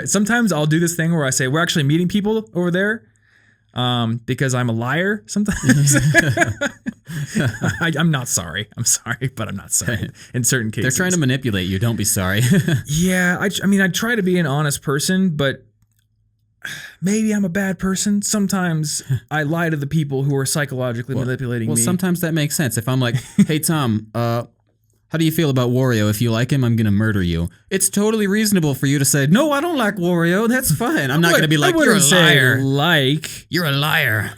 A: Sometimes I'll do this thing where I say, we're actually meeting people over there. Because I'm a liar sometimes. I'm not sorry. I'm sorry, but I'm not sorry in certain cases.
B: They're trying to manipulate you. Don't be sorry.
A: Yeah. I mean, I try to be an honest person, but maybe I'm a bad person. Sometimes I lie to the people who are psychologically manipulating me.
B: Well, sometimes that makes sense. If I'm like, hey, Tom, how do you feel about Wario? If you like him, I'm going to murder you. It's totally reasonable for you to say, no, I don't like Wario. That's fine. I'm not going to be like, you're a liar. You're a liar.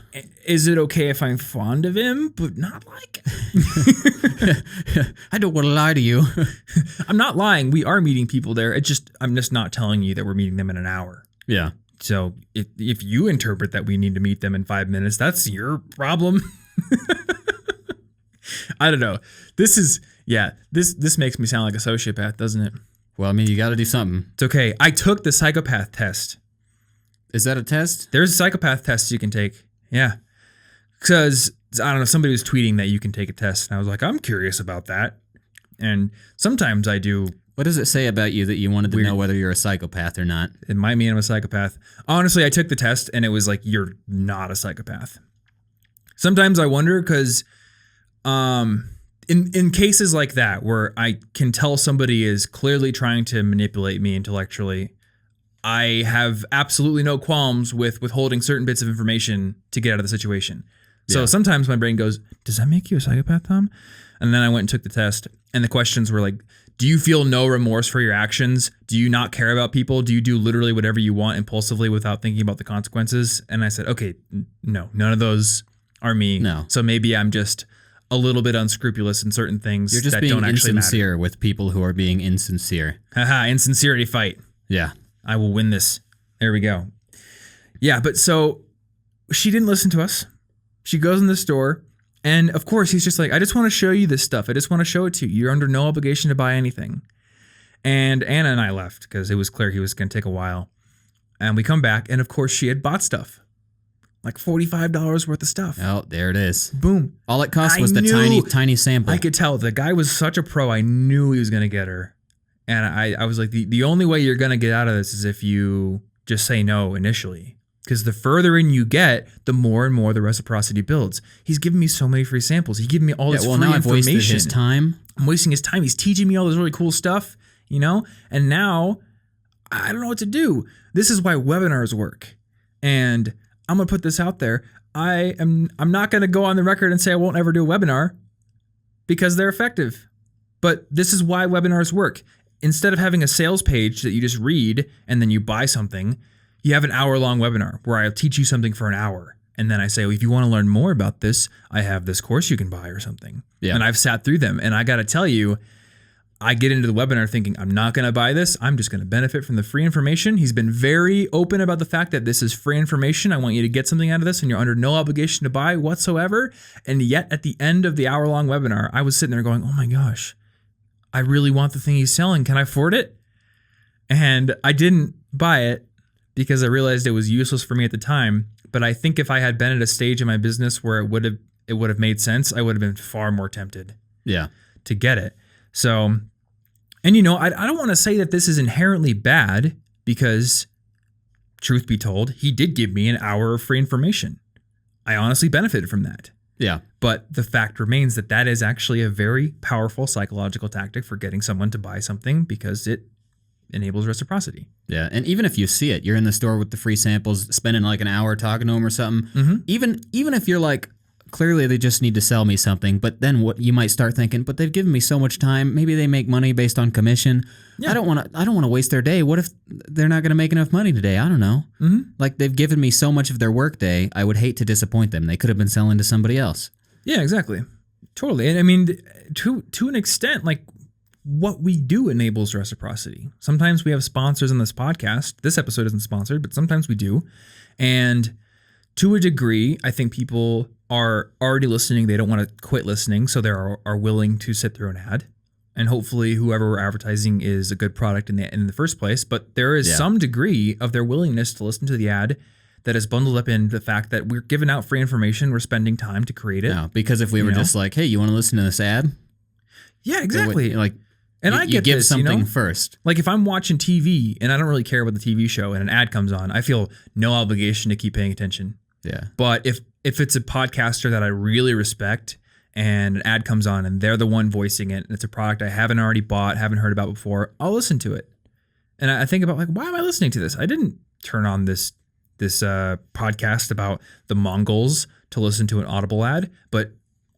A: Is it okay if I'm fond of him, but not like?
B: I don't want to lie to you.
A: I'm not lying. We are meeting people there. I'm just not telling you that we're meeting them in an hour.
B: Yeah.
A: So if you interpret that we need to meet them in 5 minutes, that's your problem. I don't know. This makes me sound like a sociopath, doesn't it?
B: Well, I mean, you got to do something.
A: It's okay. I took the psychopath test.
B: Is that a test?
A: There's a psychopath test you can take. Yeah. Because, I don't know, somebody was tweeting that you can take a test. And I was like, I'm curious about that. And sometimes I do.
B: What does it say about you that you wanted to know whether you're a psychopath or not?
A: It might mean I'm a psychopath. Honestly, I took the test and it was like, you're not a psychopath. Sometimes I wonder because in cases like that where I can tell somebody is clearly trying to manipulate me intellectually, I have absolutely no qualms with withholding certain bits of information to get out of the situation. So sometimes my brain goes, does that make you a psychopath, Tom? And then I went and took the test and the questions were like, do you feel no remorse for your actions? Do you not care about people? Do you do literally whatever you want impulsively without thinking about the consequences? And I said, okay, no, none of those are me.
B: No.
A: So maybe I'm just a little bit unscrupulous in certain things
B: You're just
A: that
B: being
A: don't actually
B: insincere
A: matter.
B: with people who are being insincere.
A: Haha, insincerity fight.
B: Yeah.
A: I will win this. There we go. Yeah, but so she didn't listen to us. She goes in the store. And of course, he's just like, I just want to show you this stuff. I just want to show it to you. You're under no obligation to buy anything. And Anna and I left because it was clear he was going to take a while. And we come back. And of course, she had bought stuff. Like $45 worth of stuff.
B: Oh, there it is.
A: Boom.
B: All it cost was the tiny sample.
A: I could tell. The guy was such a pro. I knew he was going to get her. And I was like, the only way you're going to get out of this is if you just say no initially. Because the further in you get, the more and more the reciprocity builds. He's giving me so many free samples. He's giving me all this free
B: now
A: information.
B: I've wasted his time.
A: I'm wasting his time. He's teaching me all this really cool stuff, you know? And now I don't know what to do. This is why webinars work. And I'm going to put this out there. I'm not going to go on the record and say I won't ever do a webinar because they're effective. But this is why webinars work. Instead of having a sales page that you just read and then you buy something, you have an hour-long webinar where I'll teach you something for an hour. And then I say, well, if you want to learn more about this, I have this course you can buy or something. Yeah. And I've sat through them. And I got to tell you, I get into the webinar thinking, I'm not going to buy this. I'm just going to benefit from the free information. He's been very open about the fact that this is free information. I want you to get something out of this and you're under no obligation to buy whatsoever. And yet at the end of the hour-long webinar, I was sitting there going, oh my gosh, I really want the thing he's selling. Can I afford it? And I didn't buy it because I realized it was useless for me at the time. But I think if I had been at a stage in my business where it would have made sense, I would have been far more tempted to get it. So, and I don't want to say that this is inherently bad because, truth be told, he did give me an hour of free information. I honestly benefited from that.
B: Yeah.
A: But the fact remains that that is actually a very powerful psychological tactic for getting someone to buy something because it enables reciprocity.
B: Yeah, and even if you see it, you're in the store with the free samples, spending like an hour talking to them or something. Even if you're like, clearly they just need to sell me something, but then what you might start thinking, but they've given me so much time. Maybe they make money based on commission. Yeah. I don't want to waste their day. What if they're not going to make enough money today? I don't know. Like they've given me so much of their work day. I would hate to disappoint them. They could have been selling to somebody else. Yeah,
A: exactly. Totally. And I mean, to an extent, like what we do enables reciprocity. Sometimes we have sponsors on this podcast. This episode isn't sponsored, but sometimes we do. And to a degree, I think people are already listening. They don't want to quit listening, so they are willing to sit through an ad. And hopefully whoever we're advertising is a good product in the first place. But there is some degree of their willingness to listen to the ad that is bundled up in the fact that we're giving out free information. We're spending time to create it.
B: No, because if we were just like, hey, you want to listen to this ad?
A: Yeah, exactly. And I
B: you
A: get
B: give
A: this,
B: something first.
A: Like if I'm watching TV and I don't really care about the TV show and an ad comes on, I feel no obligation to keep paying attention.
B: Yeah.
A: But if it's a podcaster that I really respect and an ad comes on and they're the one voicing it and it's a product I haven't already bought, haven't heard about before, I'll listen to it. And I think about like, why am I listening to this? I didn't turn on this podcast about the Mongols to listen to an Audible ad, but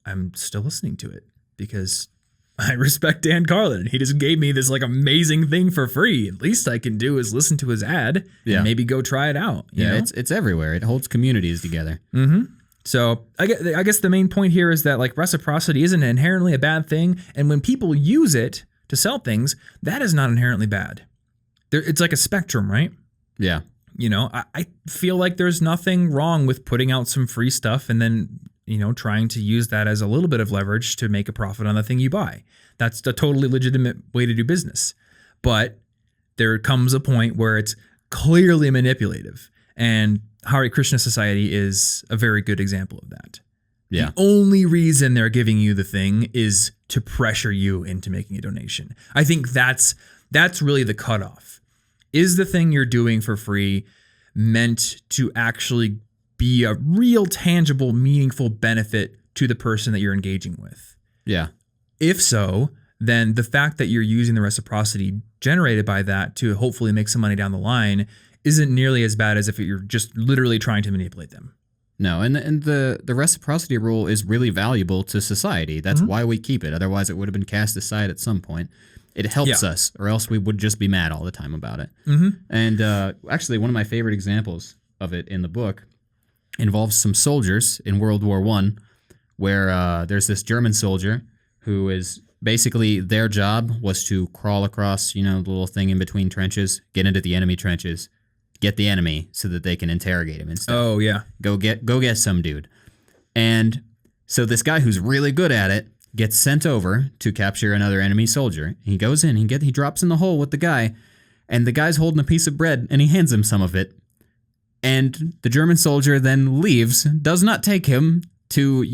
A: I'm still listening to it because I respect Dan Carlin and he just gave me this like amazing thing for free. At least I can do is listen to his ad and maybe go try it out. You know?
B: It's everywhere. It holds communities together.
A: So I guess the main point here is that like reciprocity isn't inherently a bad thing. And when people use it to sell things, that is not inherently bad. It's like a spectrum, right?
B: Yeah.
A: I feel like there's nothing wrong with putting out some free stuff and then trying to use that as a little bit of leverage to make a profit on the thing you buy. That's a totally legitimate way to do business. But there comes a point where it's clearly manipulative. And Hare Krishna Society is a very good example of that. Yeah. The only reason they're giving you the thing is to pressure you into making a donation. I think that's really the cutoff. Is the thing you're doing for free meant to actually be a real, tangible, meaningful benefit to the person that you're engaging with?
B: Yeah.
A: If so, then the fact that you're using the reciprocity generated by that to hopefully make some money down the line isn't nearly as bad as if you're just literally trying to manipulate them.
B: No, and the reciprocity rule is really valuable to society. That's why we keep it. Otherwise, it would have been cast aside at some point. It helps us, or else we would just be mad all the time about it. And actually, one of my favorite examples of it in the book involves some soldiers in World War I, where there's this German soldier who is basically their job was to crawl across, the little thing in between trenches, get into the enemy trenches, get the enemy so that they can interrogate him and stuff.
A: Oh, yeah.
B: Go get some dude. And so this guy who's really good at it gets sent over to capture another enemy soldier. He goes in, he drops in the hole with the guy, and the guy's holding a piece of bread, and he hands him some of it. And the German soldier then leaves, does not take him to,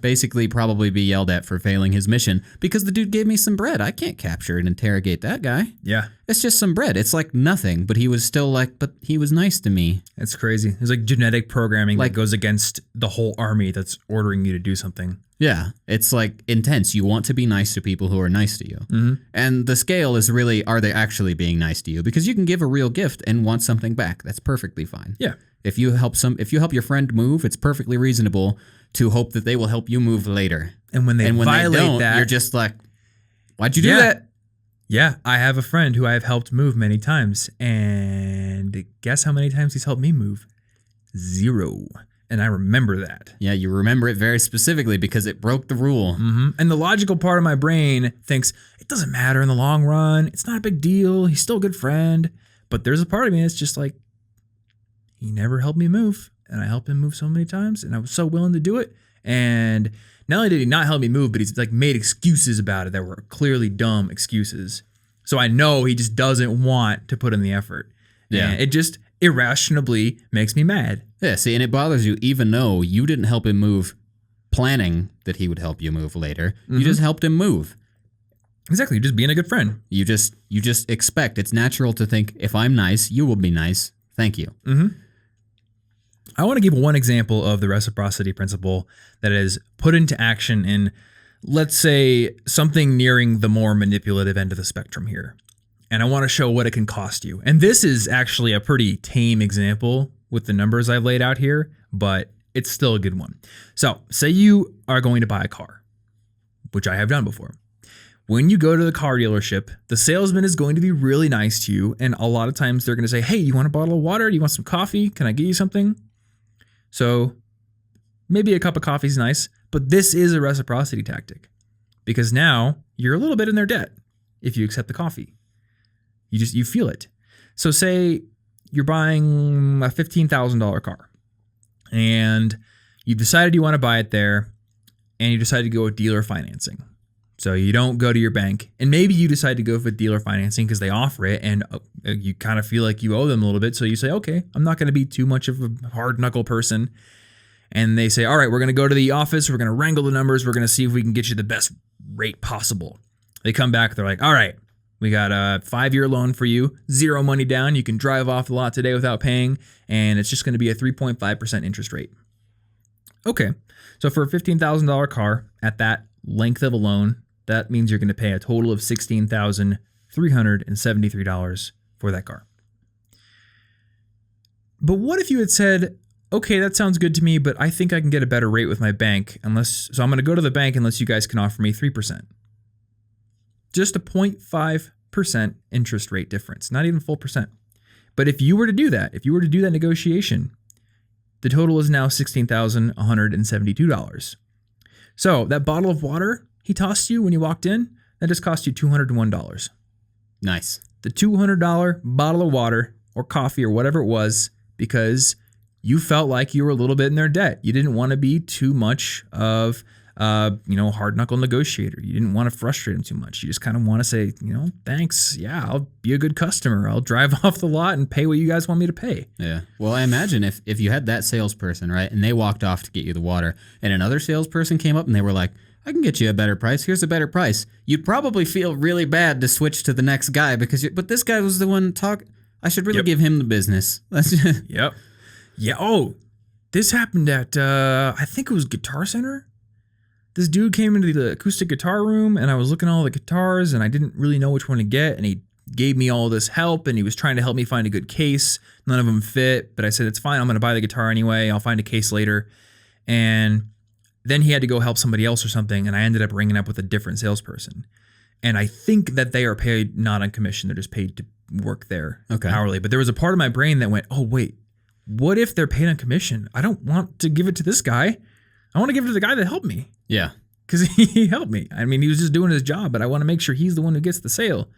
B: basically probably be yelled at for failing his mission because the dude gave me some bread. I can't capture and interrogate that guy.
A: Yeah.
B: It's just some bread. It's like nothing, but he was still like, but he was nice to me.
A: It's crazy. It's like genetic programming that goes against the whole army that's ordering you to do something.
B: Yeah. It's like intense. You want to be nice to people who are nice to you. And the scale is really, are they actually being nice to you? Because you can give a real gift and want something back. That's perfectly fine.
A: Yeah.
B: If you help your friend move, it's perfectly reasonable to hope that they will help you move later.
A: And when they violate that,
B: you're just like, why'd you do that?
A: Yeah, I have a friend who I've helped move many times, and guess how many times he's helped me move? 0. And I remember that.
B: Yeah, you remember it very specifically because it broke the rule.
A: Mm-hmm. And the logical part of my brain thinks, it doesn't matter in the long run. It's not a big deal. He's still a good friend. But there's a part of me that's just like, he never helped me move. And I helped him move so many times. And I was so willing to do it. And not only did he not help me move, but he's like made excuses about it that were clearly dumb excuses. So I know he just doesn't want to put in the effort.
B: Yeah.
A: And it just irrationally makes me mad.
B: Yeah, see, and it bothers you even though you didn't help him move planning that he would help you move later. You just helped him move.
A: Exactly. You're just being a good friend.
B: You just expect. It's natural to think, if I'm nice, you will be nice. Thank you.
A: Mm-hmm. I want to give one example of the reciprocity principle that is put into action in, let's say, something nearing the more manipulative end of the spectrum here. And I want to show what it can cost you. And this is actually a pretty tame example with the numbers I've laid out here, but it's still a good one. So say you are going to buy a car, which I have done before. When you go to the car dealership, the salesman is going to be really nice to you. And a lot of times they're going to say, hey, you want a bottle of water? Do you want some coffee? Can I get you something? So maybe a cup of coffee is nice, but this is a reciprocity tactic because now you're a little bit in their debt if you accept the coffee. You feel it. So say you're buying a $15,000 car and you decided you want to buy it there and you decided to go with dealer financing. So you don't go to your bank and maybe you decide to go with dealer financing because they offer it and you kind of feel like you owe them a little bit. So you say, okay, I'm not going to be too much of a hard knuckle person. And they say, all right, we're going to go to the office. We're going to wrangle the numbers. We're going to see if we can get you the best rate possible. They come back. They're like, all right, we got a 5-year loan for you, 0 money down. You can drive off the lot today without paying. And it's just going to be a 3.5% interest rate. Okay. So for a $15,000 car at that length of a loan, that means you're going to pay a total of $16,373 for that car. But what if you had said, okay, that sounds good to me, but I think I can get a better rate with my bank so I'm going to go to the bank unless you guys can offer me 3%. Just a 0.5% interest rate difference, not even full percent. But if you were to do that, negotiation, the total is now $16,172. So that bottle of water he tossed you when you walked in, that just cost you $201.
B: Nice.
A: The $200 bottle of water or coffee or whatever it was because you felt like you were a little bit in their debt. You didn't want to be too much of hard knuckle negotiator. You didn't want to frustrate them too much. You just kind of want to say, thanks. Yeah, I'll be a good customer. I'll drive off the lot and pay what you guys want me to pay.
B: Yeah. Well, I imagine if you had that salesperson, right, and they walked off to get you the water and another salesperson came up and they were like, I can get you a better price. Here's a better price. You'd probably feel really bad to switch to the next guy but this guy was the one I should really give him the business.
A: Yep. Yeah. Oh, this happened at, I think it was Guitar Center. This dude came into the acoustic guitar room and I was looking at all the guitars and I didn't really know which one to get. And he gave me all this help and he was trying to help me find a good case. None of them fit, but I said, it's fine. I'm going to buy the guitar anyway. I'll find a case later. And then he had to go help somebody else or something, and I ended up ringing up with a different salesperson. And I think that they are paid not on commission. They're just paid to work there hourly. But there was a part of my brain that went, oh, wait, what if they're paid on commission? I don't want to give it to this guy. I want to give it to the guy that helped me.
B: Yeah.
A: Because he helped me. I mean, he was just doing his job, but I want to make sure he's the one who gets the sale.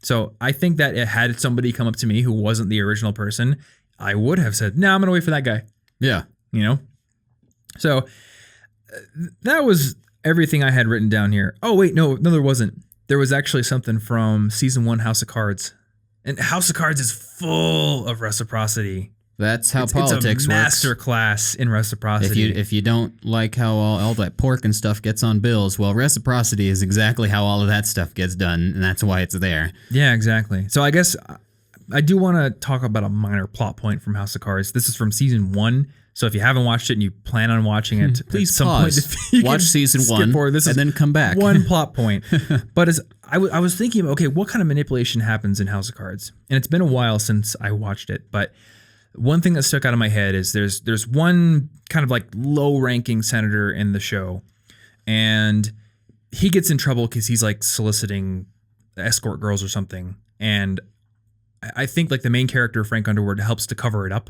A: So I think that had somebody come up to me who wasn't the original person, I would have said, no, I'm going to wait for that guy.
B: Yeah.
A: So that was everything I had written down here. Oh, wait, no, there wasn't. There was actually something from season 1, House of Cards. And House of Cards is full of reciprocity.
B: That's how politics works.
A: It's a master class in reciprocity.
B: If you don't like how all that pork and stuff gets on bills, well, reciprocity is exactly how all of that stuff gets done, and that's why it's there.
A: Yeah, exactly. So I guess I do want to talk about a minor plot point from House of Cards. This is from season 1. So if you haven't watched it and you plan on watching it,
B: please pause. Watch season 1 and then come back.
A: One plot point. But I was thinking, okay, what kind of manipulation happens in House of Cards? And it's been a while since I watched it, but one thing that stuck out of my head is there's one kind of like low-ranking senator in the show, and he gets in trouble because he's like soliciting escort girls or something. And I think like the main character, Frank Underwood, helps to cover it up.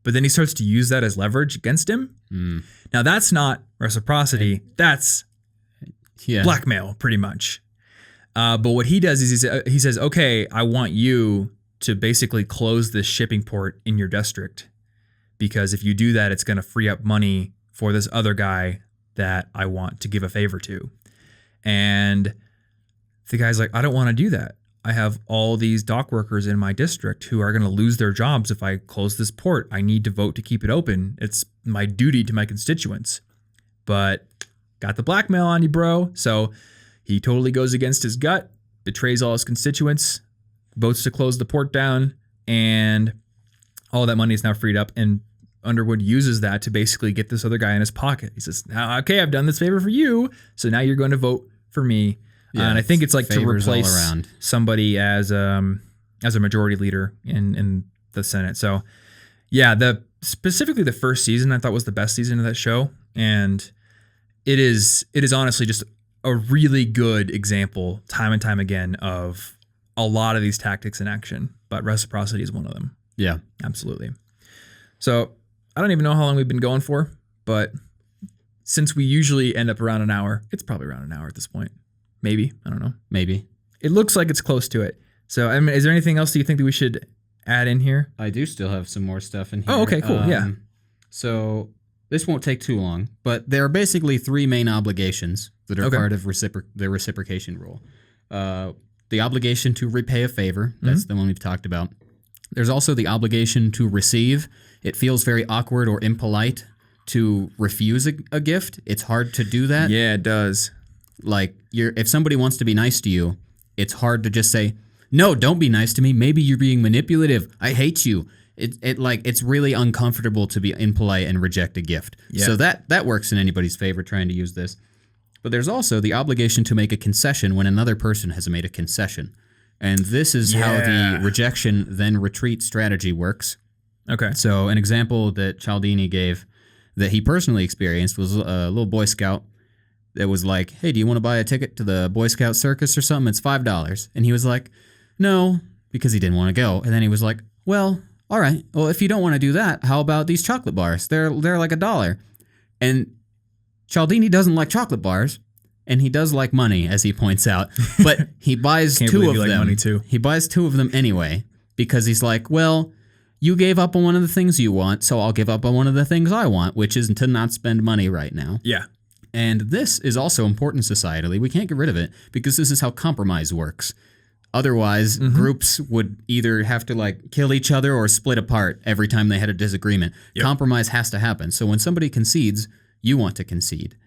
A: but then he starts to use that as leverage against him. Now that's not reciprocity. That's blackmail, pretty much. But what he does is he says, okay, I want you to basically close this shipping port in your district, because if you do that, it's going to free up money for this other guy that I want to give a favor to. And the guy's like, I don't want to do that. I have all these dock workers in my district who are going to lose their jobs if I close this port. I need to vote to keep it open. It's my duty to my constituents. But got the blackmail on you, bro. So he totally goes against his gut, betrays all his constituents, votes to close the port down, and all that money is now freed up. And Underwood uses that to basically get this other guy in his pocket. He says, now, okay, I've done this favor for you, so now you're going to vote for me. Yeah, and I think it's like to replace somebody as a majority leader in the Senate. So yeah, specifically the first season I thought was the best season of that show. And it is honestly just a really good example time and time again of a lot of these tactics in action, but reciprocity is one of them.
B: Yeah,
A: absolutely. So I don't even know how long we've been going for, but since we usually end up around an hour, it's probably around an hour at this point. Maybe. I don't know.
B: Maybe.
A: It looks like it's close to it. So, I mean, is there anything else that you think that we should add in here?
B: I do still have some more stuff in here.
A: Oh, okay, cool. Yeah.
B: So this won't take too long, but there are basically three main obligations that are part of the reciprocation rule. The obligation to repay a favor. That's the one we've talked about. There's also the obligation to receive. It feels very awkward or impolite to refuse a gift. It's hard to do that.
A: Yeah, it does.
B: Like, if somebody wants to be nice to you, it's hard to just say, no, don't be nice to me. Maybe you're being manipulative. I hate you. It's really uncomfortable to be impolite and reject a gift. Yeah. So that works in anybody's favor trying to use this. But there's also the obligation to make a concession when another person has made a concession. And this is how the rejection then retreat strategy works.
A: Okay.
B: So an example that Cialdini gave that he personally experienced was a little Boy Scout that was like, hey, do you want to buy a ticket to the Boy Scout circus or something? It's $5. And he was like, no, because he didn't want to go. And then he was like, well, all right. Well, if you don't want to do that, how about these chocolate bars? They're like $1. And Cialdini doesn't like chocolate bars, and he does like money, as he points out. But he buys two of them. Like money too. He buys two of them anyway, because he's like, well, you gave up on one of the things you want, so I'll give up on one of the things I want, which is to not spend money right now.
A: Yeah.
B: And this is also important societally. We can't get rid of it because this is how compromise works. Otherwise, groups would either have to like kill each other or split apart every time they had a disagreement. Yep. Compromise has to happen. So when somebody concedes, you want to concede.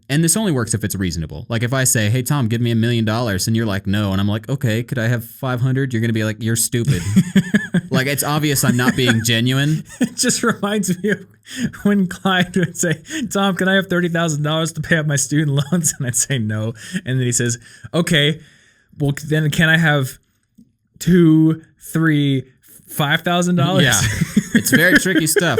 B: And this only works if it's reasonable. Like if I say, hey, Tom, give me $1 million, and you're like, no. And I'm like, okay, could I have 500? You're going to be like, you're stupid. Like it's obvious I'm not being genuine.
A: It just reminds me of when Clyde would say, Tom, can I have $30,000 to pay off my student loans? And I'd say no. And then he says, okay, well, then can I have $2, $3, $5,000?
B: Yeah, it's very tricky stuff.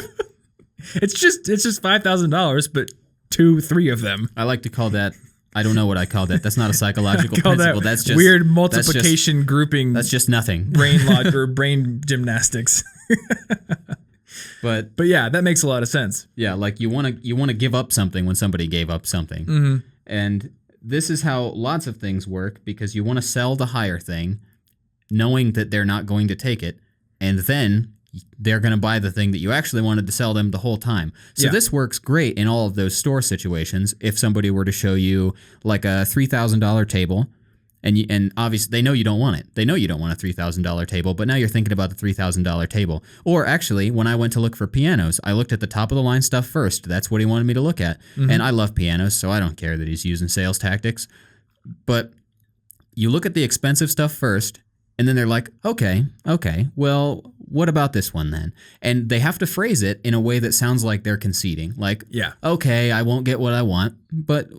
A: It's just $5,000, but 2, 3 of them.
B: I like to call that. I don't know what I call that. That's not a psychological principle. That's just
A: weird multiplication grouping.
B: That's just nothing.
A: Brain logic or brain gymnastics.
B: But
A: yeah, that makes a lot of sense.
B: Yeah, like you want to give up something when somebody gave up something, and this is how lots of things work because you want to sell the higher thing, knowing that they're not going to take it, and then they're going to buy the thing that you actually wanted to sell them the whole time. So this works great in all of those store situations. If somebody were to show you like a $3,000 table, and obviously they know you don't want it. They know you don't want a $3,000 table, but now you're thinking about the $3,000 table. Or actually, when I went to look for pianos, I looked at the top of the line stuff first. That's what he wanted me to look at. And I love pianos, so I don't care that he's using sales tactics. But you look at the expensive stuff first, and then they're like, okay, well, what about this one then? And they have to phrase it in a way that sounds like they're conceding. Like, okay, I won't get what I want, but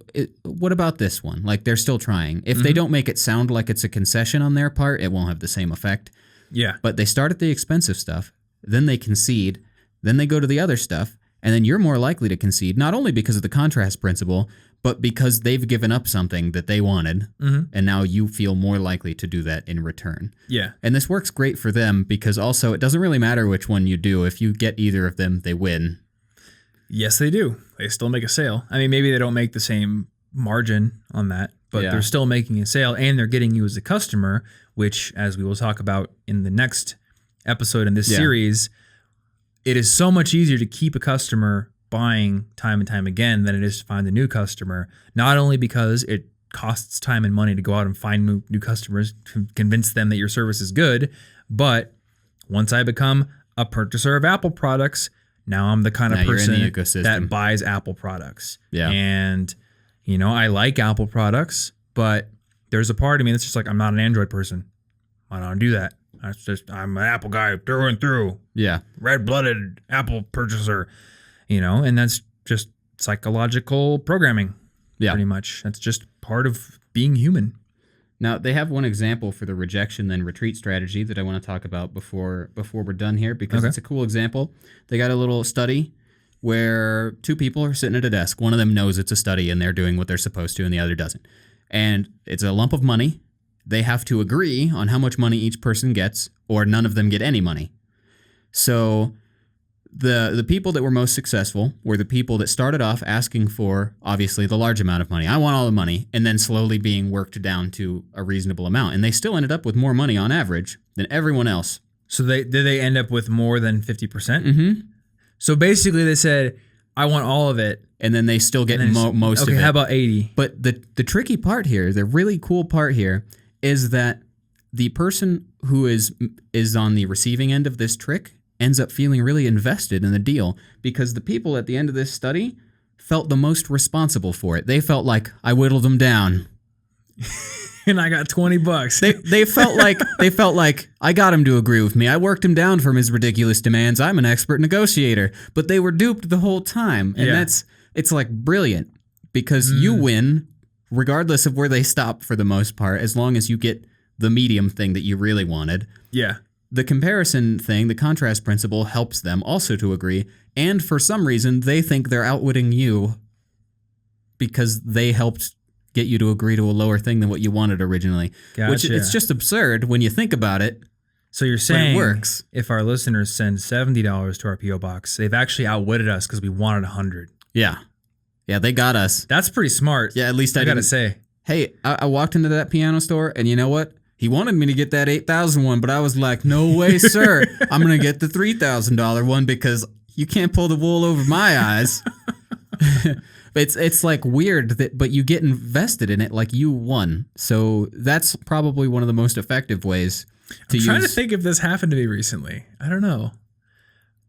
B: what about this one? Like, they're still trying. If they don't make it sound like it's a concession on their part, it won't have the same effect.
A: Yeah.
B: But they start at the expensive stuff, then they concede, then they go to the other stuff, And then you're more likely to concede, not only because of the contrast principle, but because they've given up something that they wanted, and now you feel more likely to do that in return.
A: Yeah.
B: And this works great for them because also it doesn't really matter which one you do. If you get either of them, they win.
A: Yes, they do. They still make a sale. I mean, maybe they don't make the same margin on that, but they're still making a sale, and they're getting you as a customer, which, as we will talk about in the next episode in this series, it is so much easier to keep a customer buying time and time again than it is to find a new customer, not only because it costs time and money to go out and find new customers to convince them that your service is good, but once I become a purchaser of Apple products, now I'm the kind of person that buys Apple products. Yeah. And, you know, I like Apple products, but there's a part of me that's just like, I'm not an Android person. I don't do that. I'm an Apple guy through and through. Yeah. Red-blooded Apple purchaser, you know, and that's just psychological programming. Yeah. Pretty much. That's just part of being human.
B: Now, they have one example for the rejection then retreat strategy that I want to talk about before we're done here, because it's a cool example. They got a little study where two people are sitting at a desk. One of them knows it's a study and they're doing what they're supposed to, and the other doesn't. And it's a lump of money. They have to agree on how much money each person gets, or none of them get any money. So the people that were most successful were the people that started off asking for, obviously, the large amount of money. I want all the money, and then slowly being worked down to a reasonable amount. And they still ended up with more money on average than everyone else.
A: So did they end up with more than 50%? Mm-hmm. So basically they said, I want all of it.
B: And then they still get most of it.
A: Okay, how about 80?
B: But the tricky part here, the really cool part here, is that the person who is on the receiving end of this trick ends up feeling really invested in the deal, because the people at the end of this study felt the most responsible for it. They felt like, I whittled them down.
A: And I got $20.
B: They felt like I got him to agree with me. I worked him down from his ridiculous demands. I'm an expert negotiator. But they were duped the whole time. And it's like brilliant, because you win regardless of where they stop for the most part, as long as you get the medium thing that you really wanted. Yeah. The comparison thing, the contrast principle, helps them also to agree. And for some reason, they think they're outwitting you because they helped get you to agree to a lower thing than what you wanted originally. Gotcha. Which it's just absurd when you think about it.
A: So you're saying, it works. If our listeners send $70 to our P.O. box, they've actually outwitted us because we wanted $100.
B: Yeah. Yeah, they got us.
A: That's pretty smart.
B: Yeah, at least I gotta say. Hey, I walked into that piano store, and you know what? He wanted me to get that $8,000 one, but I was like, no way, sir. I'm going to get the $3,000 one because you can't pull the wool over my eyes. It's like weird, but you get invested in it like you won. So that's probably one of the most effective ways to use.
A: I'm trying to think if this happened to me recently. I don't know.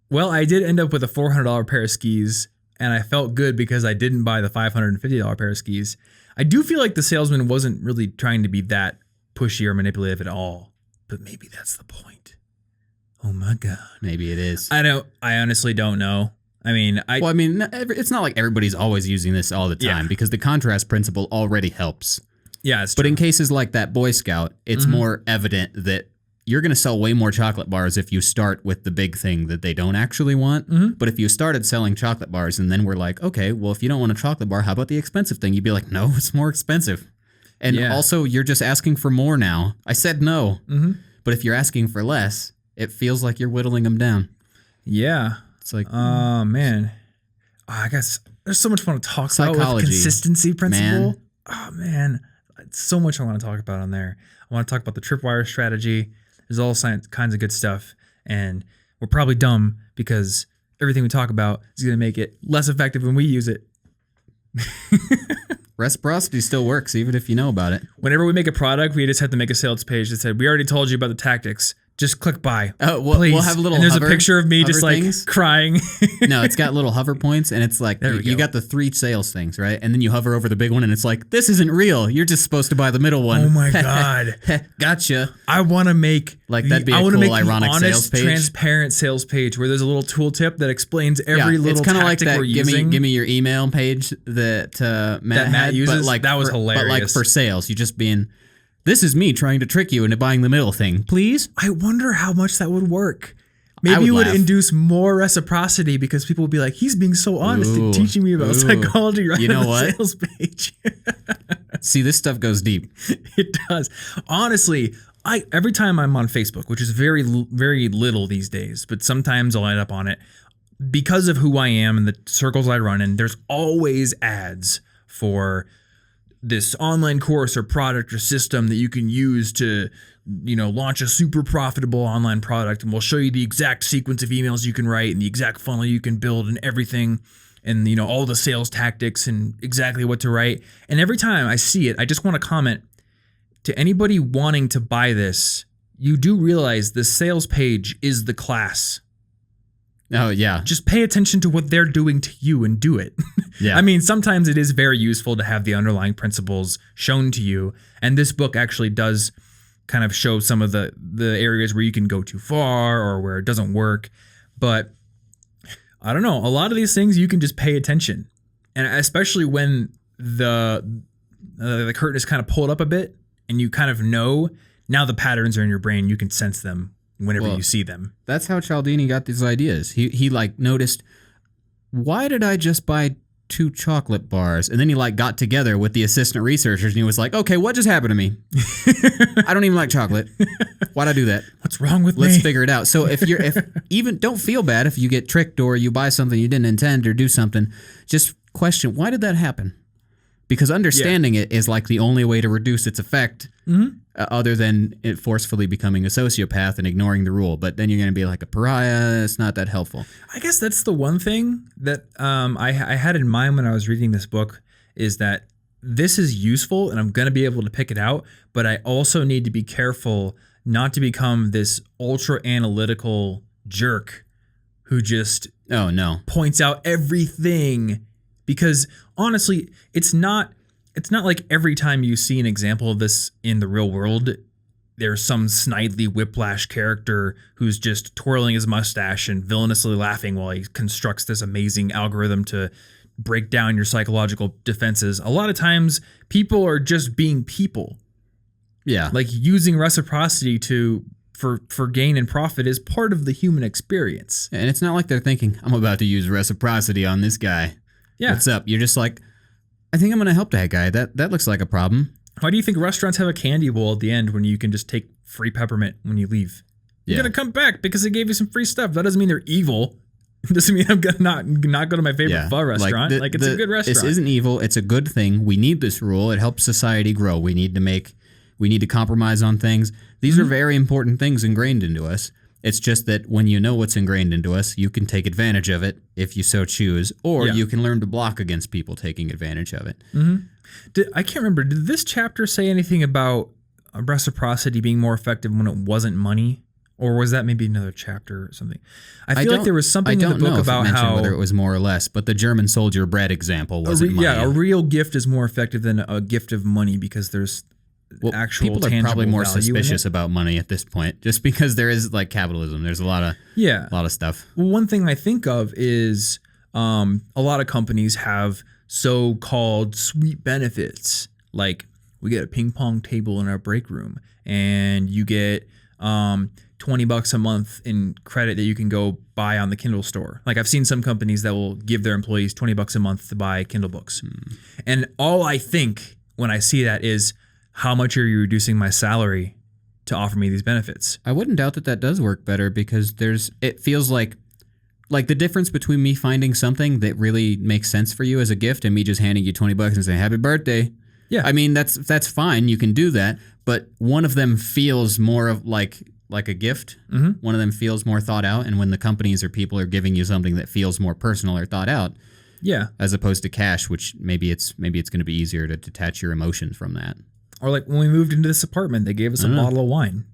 A: Well, I did end up with a $400 pair of skis, and I felt good because I didn't buy the $550 pair of skis. I do feel like the salesman wasn't really trying to be that pushy or manipulative at all, but maybe that's the point. Oh my God.
B: Maybe it is.
A: I honestly don't know. I mean,
B: it's not like everybody's always using this all the time, because the contrast principle already helps.
A: Yeah, it's true.
B: But in cases like that Boy Scout, it's more evident that you're going to sell way more chocolate bars if you start with the big thing that they don't actually want. But if you started selling chocolate bars and then we're like, okay, well, if you don't want a chocolate bar, how about the expensive thing? You'd be like, no, it's more expensive. And also, you're just asking for more now. I said no. But if you're asking for less, it feels like you're whittling them down.
A: Yeah.
B: It's like,
A: oh, man. I guess there's so much I want to talk about with consistency principle. Man. Oh, man. So much I want to talk about on there. I want to talk about the tripwire strategy. There's all kinds of good stuff. And we're probably dumb because everything we talk about is going to make it less effective when we use it.
B: Reciprocity still works, even if you know about it.
A: Whenever we make a product, we just have to make a sales page that said, we already told you about the tactics. Just click buy.
B: Please. We'll have a little
A: and there's a picture of me just like crying.
B: No, it's got little hover points, and it's like you got the 3 sales things, right? And then you hover over the big one, and it's like, this isn't real. You're just supposed to buy the middle one.
A: Oh my God.
B: Gotcha.
A: I want to make
B: that'd be a cool ironic
A: honest,
B: sales page.
A: Transparent sales page where there's a little tooltip that explains every little tactic like that, we're using.
B: Give me your email page that Matt
A: uses.
B: But like
A: that was hilarious.
B: But like for sales, you just being, this is me trying to trick you into buying the middle thing, please.
A: I wonder how much that would work. Maybe it would
B: laugh.
A: induce more reciprocity because people would be like, he's being so honest and teaching me about psychology right on the sales page.
B: See, this stuff goes deep.
A: It does. Honestly, every time I'm on Facebook, which is very, very little these days, but sometimes I'll end up on it because of who I am and the circles I run in. There's always ads for this online course or product or system that you can use to, launch a super profitable online product, and we'll show you the exact sequence of emails you can write and the exact funnel you can build and everything, and all the sales tactics and exactly what to write. And every time I see it, I just want to comment to anybody wanting to buy this, you do realize the sales page is the class.
B: Oh, yeah.
A: Just pay attention to what they're doing to you and do it.
B: Yeah.
A: I mean, sometimes it is very useful to have the underlying principles shown to you. And this book actually does kind of show some of the areas where you can go too far or where it doesn't work. But I don't know. A lot of these things you can just pay attention. And especially when the curtain is kind of pulled up a bit and you kind of know now the patterns are in your brain. You can sense them whenever you see them.
B: That's how Cialdini got these ideas. He noticed, why did I just buy 2 chocolate bars? And then he got together with the assistant researchers and he was like, okay, what just happened to me? I don't even like chocolate. Why'd I do that?
A: What's wrong with me?
B: Let's figure it out. So if even don't feel bad if you get tricked or you buy something you didn't intend or do something, just question, why did that happen? Because understanding it is the only way to reduce its effect, other than it forcefully becoming a sociopath and ignoring the rule. But then you're going to be like a pariah. It's not that helpful.
A: I guess that's the one thing that I had in mind when I was reading this book is that this is useful and I'm going to be able to pick it out. But I also need to be careful not to become this ultra analytical jerk who just points out everything. Because honestly, it's not like every time you see an example of this in the real world, there's some snidely whiplash character who's just twirling his mustache and villainously laughing while he constructs this amazing algorithm to break down your psychological defenses. A lot of times people are just being people.
B: Yeah.
A: Using reciprocity for gain and profit is part of the human experience.
B: And it's not like they're thinking, I'm about to use reciprocity on this guy. Yeah. What's up? You're just like, I think I'm going to help that guy. That looks like a problem.
A: Why do you think restaurants have a candy bowl at the end when you can just take free peppermint when you leave? You're going to come back because they gave you some free stuff. That doesn't mean they're evil. It doesn't mean I'm going to not go to my favorite pho restaurant. It's a good restaurant.
B: This isn't evil. It's a good thing. We need this rule. It helps society grow. We need to compromise on things. These are very important things ingrained into us. It's just that when you know what's ingrained into us, you can take advantage of it if you so choose, or you can learn to block against people taking advantage of it.
A: I can't remember. Did this chapter say anything about reciprocity being more effective when it wasn't money? Or was that maybe another chapter or something? I feel like there was something in the book about how
B: whether it was more or less, but the German soldier bread example wasn't money.
A: Yeah, a real gift is more effective than a gift of money because there's actual
B: people are probably more suspicious about money at this point, just because there is capitalism. There's a lot of stuff.
A: Well, one thing I think of is a lot of companies have so-called sweet benefits, like we get a ping pong table in our break room, and you get $20 a month in credit that you can go buy on the Kindle store. I've seen some companies that will give their employees $20 a month to buy Kindle books, and all I think when I see that is, how much are you reducing my salary to offer me these benefits?
B: I wouldn't doubt that does work better because it feels like the difference between me finding something that really makes sense for you as a gift and me just handing you $20 and saying happy birthday. Yeah. I mean, that's fine. You can do that. But one of them feels more of like a gift. One of them feels more thought out. And when the companies or people are giving you something that feels more personal or thought out, as opposed to cash, which maybe it's going to be easier to detach your emotions from that.
A: Or when we moved into this apartment, they gave us a bottle of wine.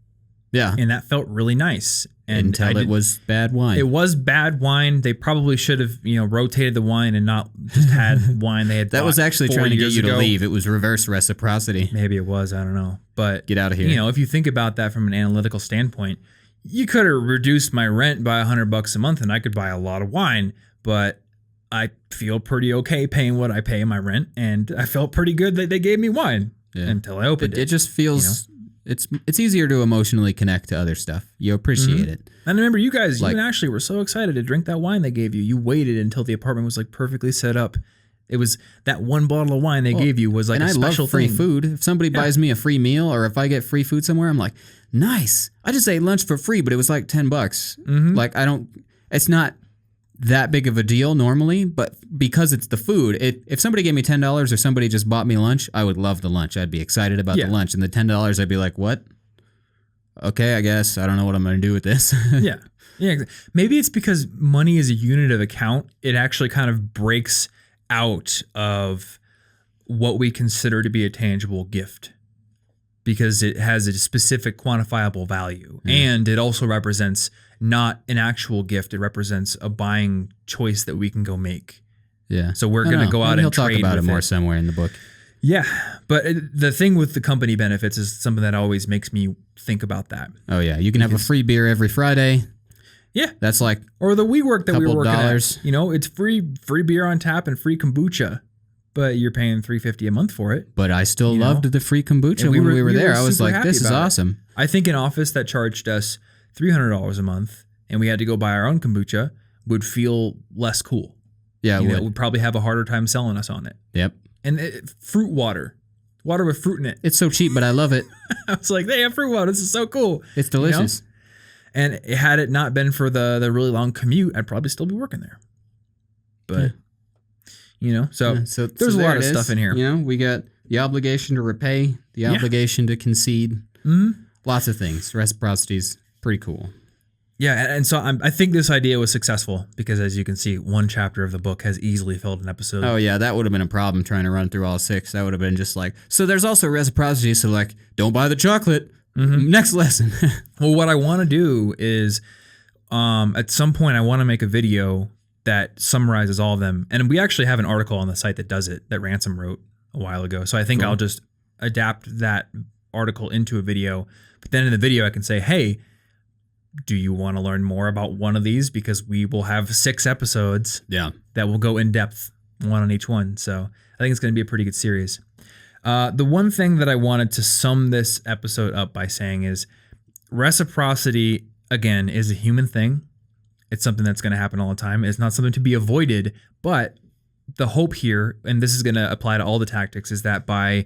A: Yeah. And that felt really nice. And
B: until it was bad wine.
A: It was bad wine. They probably should have, rotated the wine and not just had wine they had
B: That was actually trying to get you to leave. It was reverse reciprocity.
A: Maybe it was. I don't know. But
B: get out of here.
A: If you think about that from an analytical standpoint, you could have reduced my rent by $100 a month and I could buy a lot of wine. But I feel pretty okay paying what I pay in my rent. And I felt pretty good that they gave me wine. Yeah. Until I opened it.
B: It just feels it's easier to emotionally connect to other stuff. You appreciate it.
A: And remember, you guys,
B: Like-
A: you and Ashley were so excited to drink that wine they gave you. You waited until the apartment was like perfectly set up. It was that one bottle of wine they gave you was like
B: and
A: a
B: I
A: special
B: love free
A: thing.
B: food. If somebody buys me a free meal or if I get free food somewhere, I'm like, nice. I just ate lunch for free, but it was like $10. Like it's not that big of a deal normally, but because it's the food, if somebody gave me $10 or somebody just bought me lunch, I would love the lunch. I'd be excited about the lunch, and the $10, I'd be like, what? Okay, I guess I don't know what I'm going to do with this.
A: Yeah. Maybe it's because money is a unit of account. It actually kind of breaks out of what we consider to be a tangible gift because it has a specific quantifiable value. And it also represents not an actual gift. It represents a buying choice that we can go make.
B: Yeah.
A: So we're going to go out and trade.
B: He'll talk about it
A: with
B: more somewhere in the book.
A: Yeah. But the thing with the company benefits is something that always makes me think about that.
B: Oh, yeah. You can have a free beer every Friday.
A: Yeah.
B: That's like
A: or the WeWork that we were working
B: $2
A: at. You know, it's free beer on tap and free kombucha, but you're paying $3.50 a month for it.
B: But I still loved the free kombucha when we were there. I was like, this is awesome.
A: I think an office that charged us $300 a month and we had to go buy our own kombucha would feel less cool.
B: Yeah,
A: it would probably have a harder time selling us on it.
B: Yep.
A: And fruit water with fruit in it.
B: It's so cheap, but I love it.
A: I was like, they have fruit water. This is so cool.
B: It's delicious.
A: You know? And had it not been for the really long commute, I'd probably still be working there. But, so there's a lot of stuff in here.
B: You know, we got the obligation to repay, the obligation to concede. Lots of things. Reciprocity's pretty cool.
A: Yeah, and so I think this idea was successful because, as you can see, one chapter of the book has easily filled an episode.
B: Oh, yeah, that would have been a problem trying to run through all 6. That would have been just like, so there's also reciprocity, so like, don't buy the chocolate. Next lesson.
A: Well, what I want to do is at some point I want to make a video that summarizes all of them. And we actually have an article on the site that does it, that Ransom wrote a while ago. So I think I'll just adapt that article into a video. But then in the video I can say, hey, do you want to learn more about one of these? Because we will have 6 episodes that will go in depth, one on each one. So I think it's going to be a pretty good series. The one thing that I wanted to sum this episode up by saying is reciprocity, again, is a human thing. It's something that's going to happen all the time. It's not something to be avoided, but the hope here, and this is going to apply to all the tactics, is that by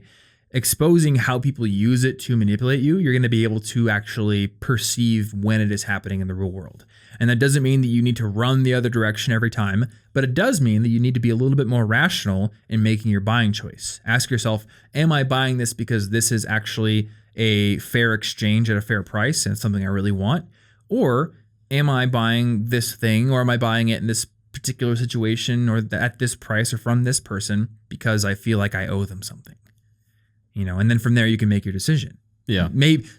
A: exposing how people use it to manipulate you, you're going to be able to actually perceive when it is happening in the real world. And that doesn't mean that you need to run the other direction every time, but it does mean that you need to be a little bit more rational in making your buying choice. Ask yourself, am I buying this because this is actually a fair exchange at a fair price and it's something I really want? Or am I buying this thing, or am I buying it in this particular situation or at this price or from this person because I feel like I owe them something? And then from there you can make your decision.
B: Yeah.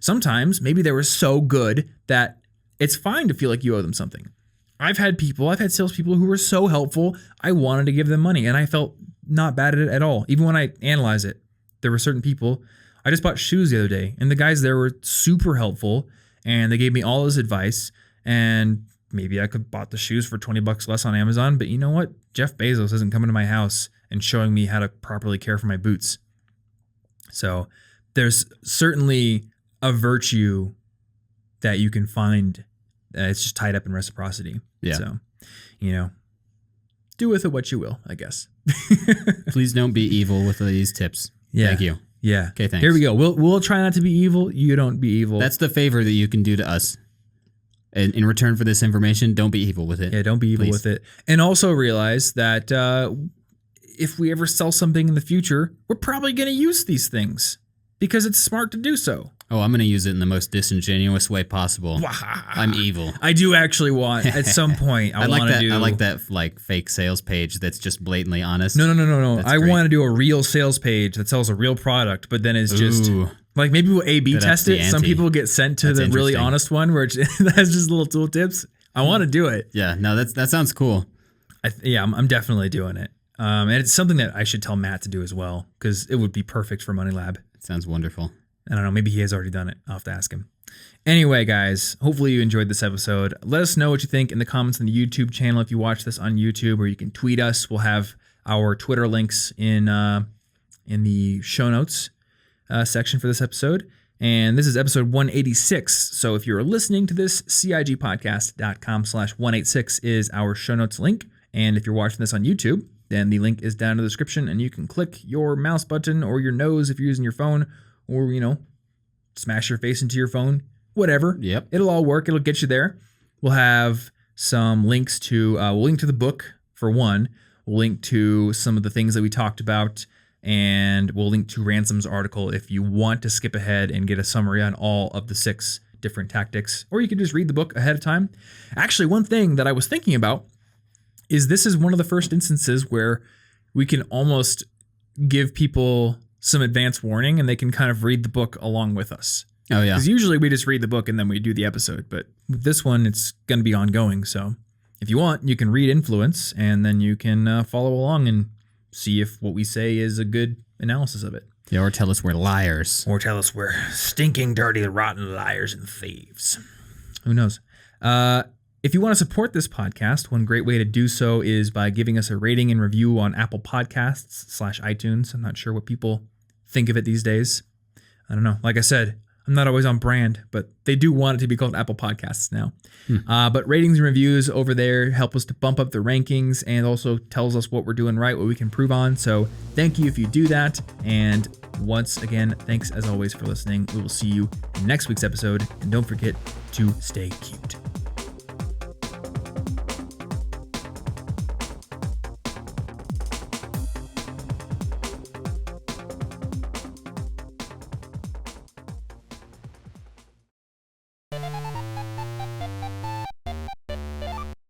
A: Sometimes they were so good that it's fine to feel like you owe them something. I've had salespeople who were so helpful, I wanted to give them money, and I felt not bad at it at all. Even when I analyze it, there were certain people. I just bought shoes the other day, and the guys there were super helpful, and they gave me all this advice, and maybe I could have bought the shoes for $20 less on Amazon, but you know what? Jeff Bezos isn't coming to my house and showing me how to properly care for my boots. So there's certainly a virtue that you can find. It's just tied up in reciprocity.
B: Yeah.
A: So, do with it what you will, I guess.
B: Please don't be evil with these tips.
A: Yeah.
B: Thank you.
A: Yeah.
B: Okay, thanks.
A: Here we go. We'll try not to be evil. You don't be evil.
B: That's the favor that you can do to us. And in return for this information, don't be evil with it.
A: Yeah, don't be evil with it. And also realize that if we ever sell something in the future, we're probably going to use these things because it's smart to do so.
B: Oh, I'm going to use it in the most disingenuous way possible. I'm evil.
A: I do actually want, at some point, I want to do...
B: I like that fake sales page that's just blatantly honest.
A: No. I want to do a real sales page that sells a real product, but then it's just... Like maybe we'll A/B test it. Some people get sent to the really honest one where it has just little tooltips. I want to do it.
B: Yeah, no, that sounds cool.
A: I'm definitely doing it. And it's something that I should tell Matt to do as well because it would be perfect for Money Lab.
B: It sounds wonderful.
A: I don't know. Maybe he has already done it. I'll have to ask him. Anyway, guys, hopefully you enjoyed this episode. Let us know what you think in the comments on the YouTube channel if you watch this on YouTube, or you can tweet us. We'll have our Twitter links in the show notes section for this episode. And this is episode 186. So if you're listening to this, cigpodcast.com/186 is our show notes link. And if you're watching this on YouTube, then the link is down in the description and you can click your mouse button or your nose if you're using your phone, or, smash your face into your phone, whatever.
B: Yep.
A: It'll all work. It'll get you there. We'll have some links to, we'll link to the book for one. We'll link to some of the things that we talked about, and we'll link to Ransom's article if you want to skip ahead and get a summary on all of the 6 different tactics, or you can just read the book ahead of time. Actually, one thing that I was thinking about is this is one of the first instances where we can almost give people some advance warning and they can kind of read the book along with us.
B: Oh, yeah.
A: Because usually we just read the book and then we do the episode, but with this one, it's going to be ongoing. So if you want, you can read Influence and then you can follow along and see if what we say is a good analysis of it.
B: Yeah, or tell us we're liars.
A: Or tell us we're stinking, dirty, rotten liars and thieves. Who knows? If you want to support this podcast, one great way to do so is by giving us a rating and review on Apple Podcasts/iTunes. I'm not sure what people think of it these days. I don't know. Like I said, I'm not always on brand, but they do want it to be called Apple Podcasts now. But ratings and reviews over there help us to bump up the rankings and also tells us what we're doing right, what we can improve on. So thank you if you do that. And once again, thanks as always for listening. We will see you in next week's episode. And don't forget to stay cute.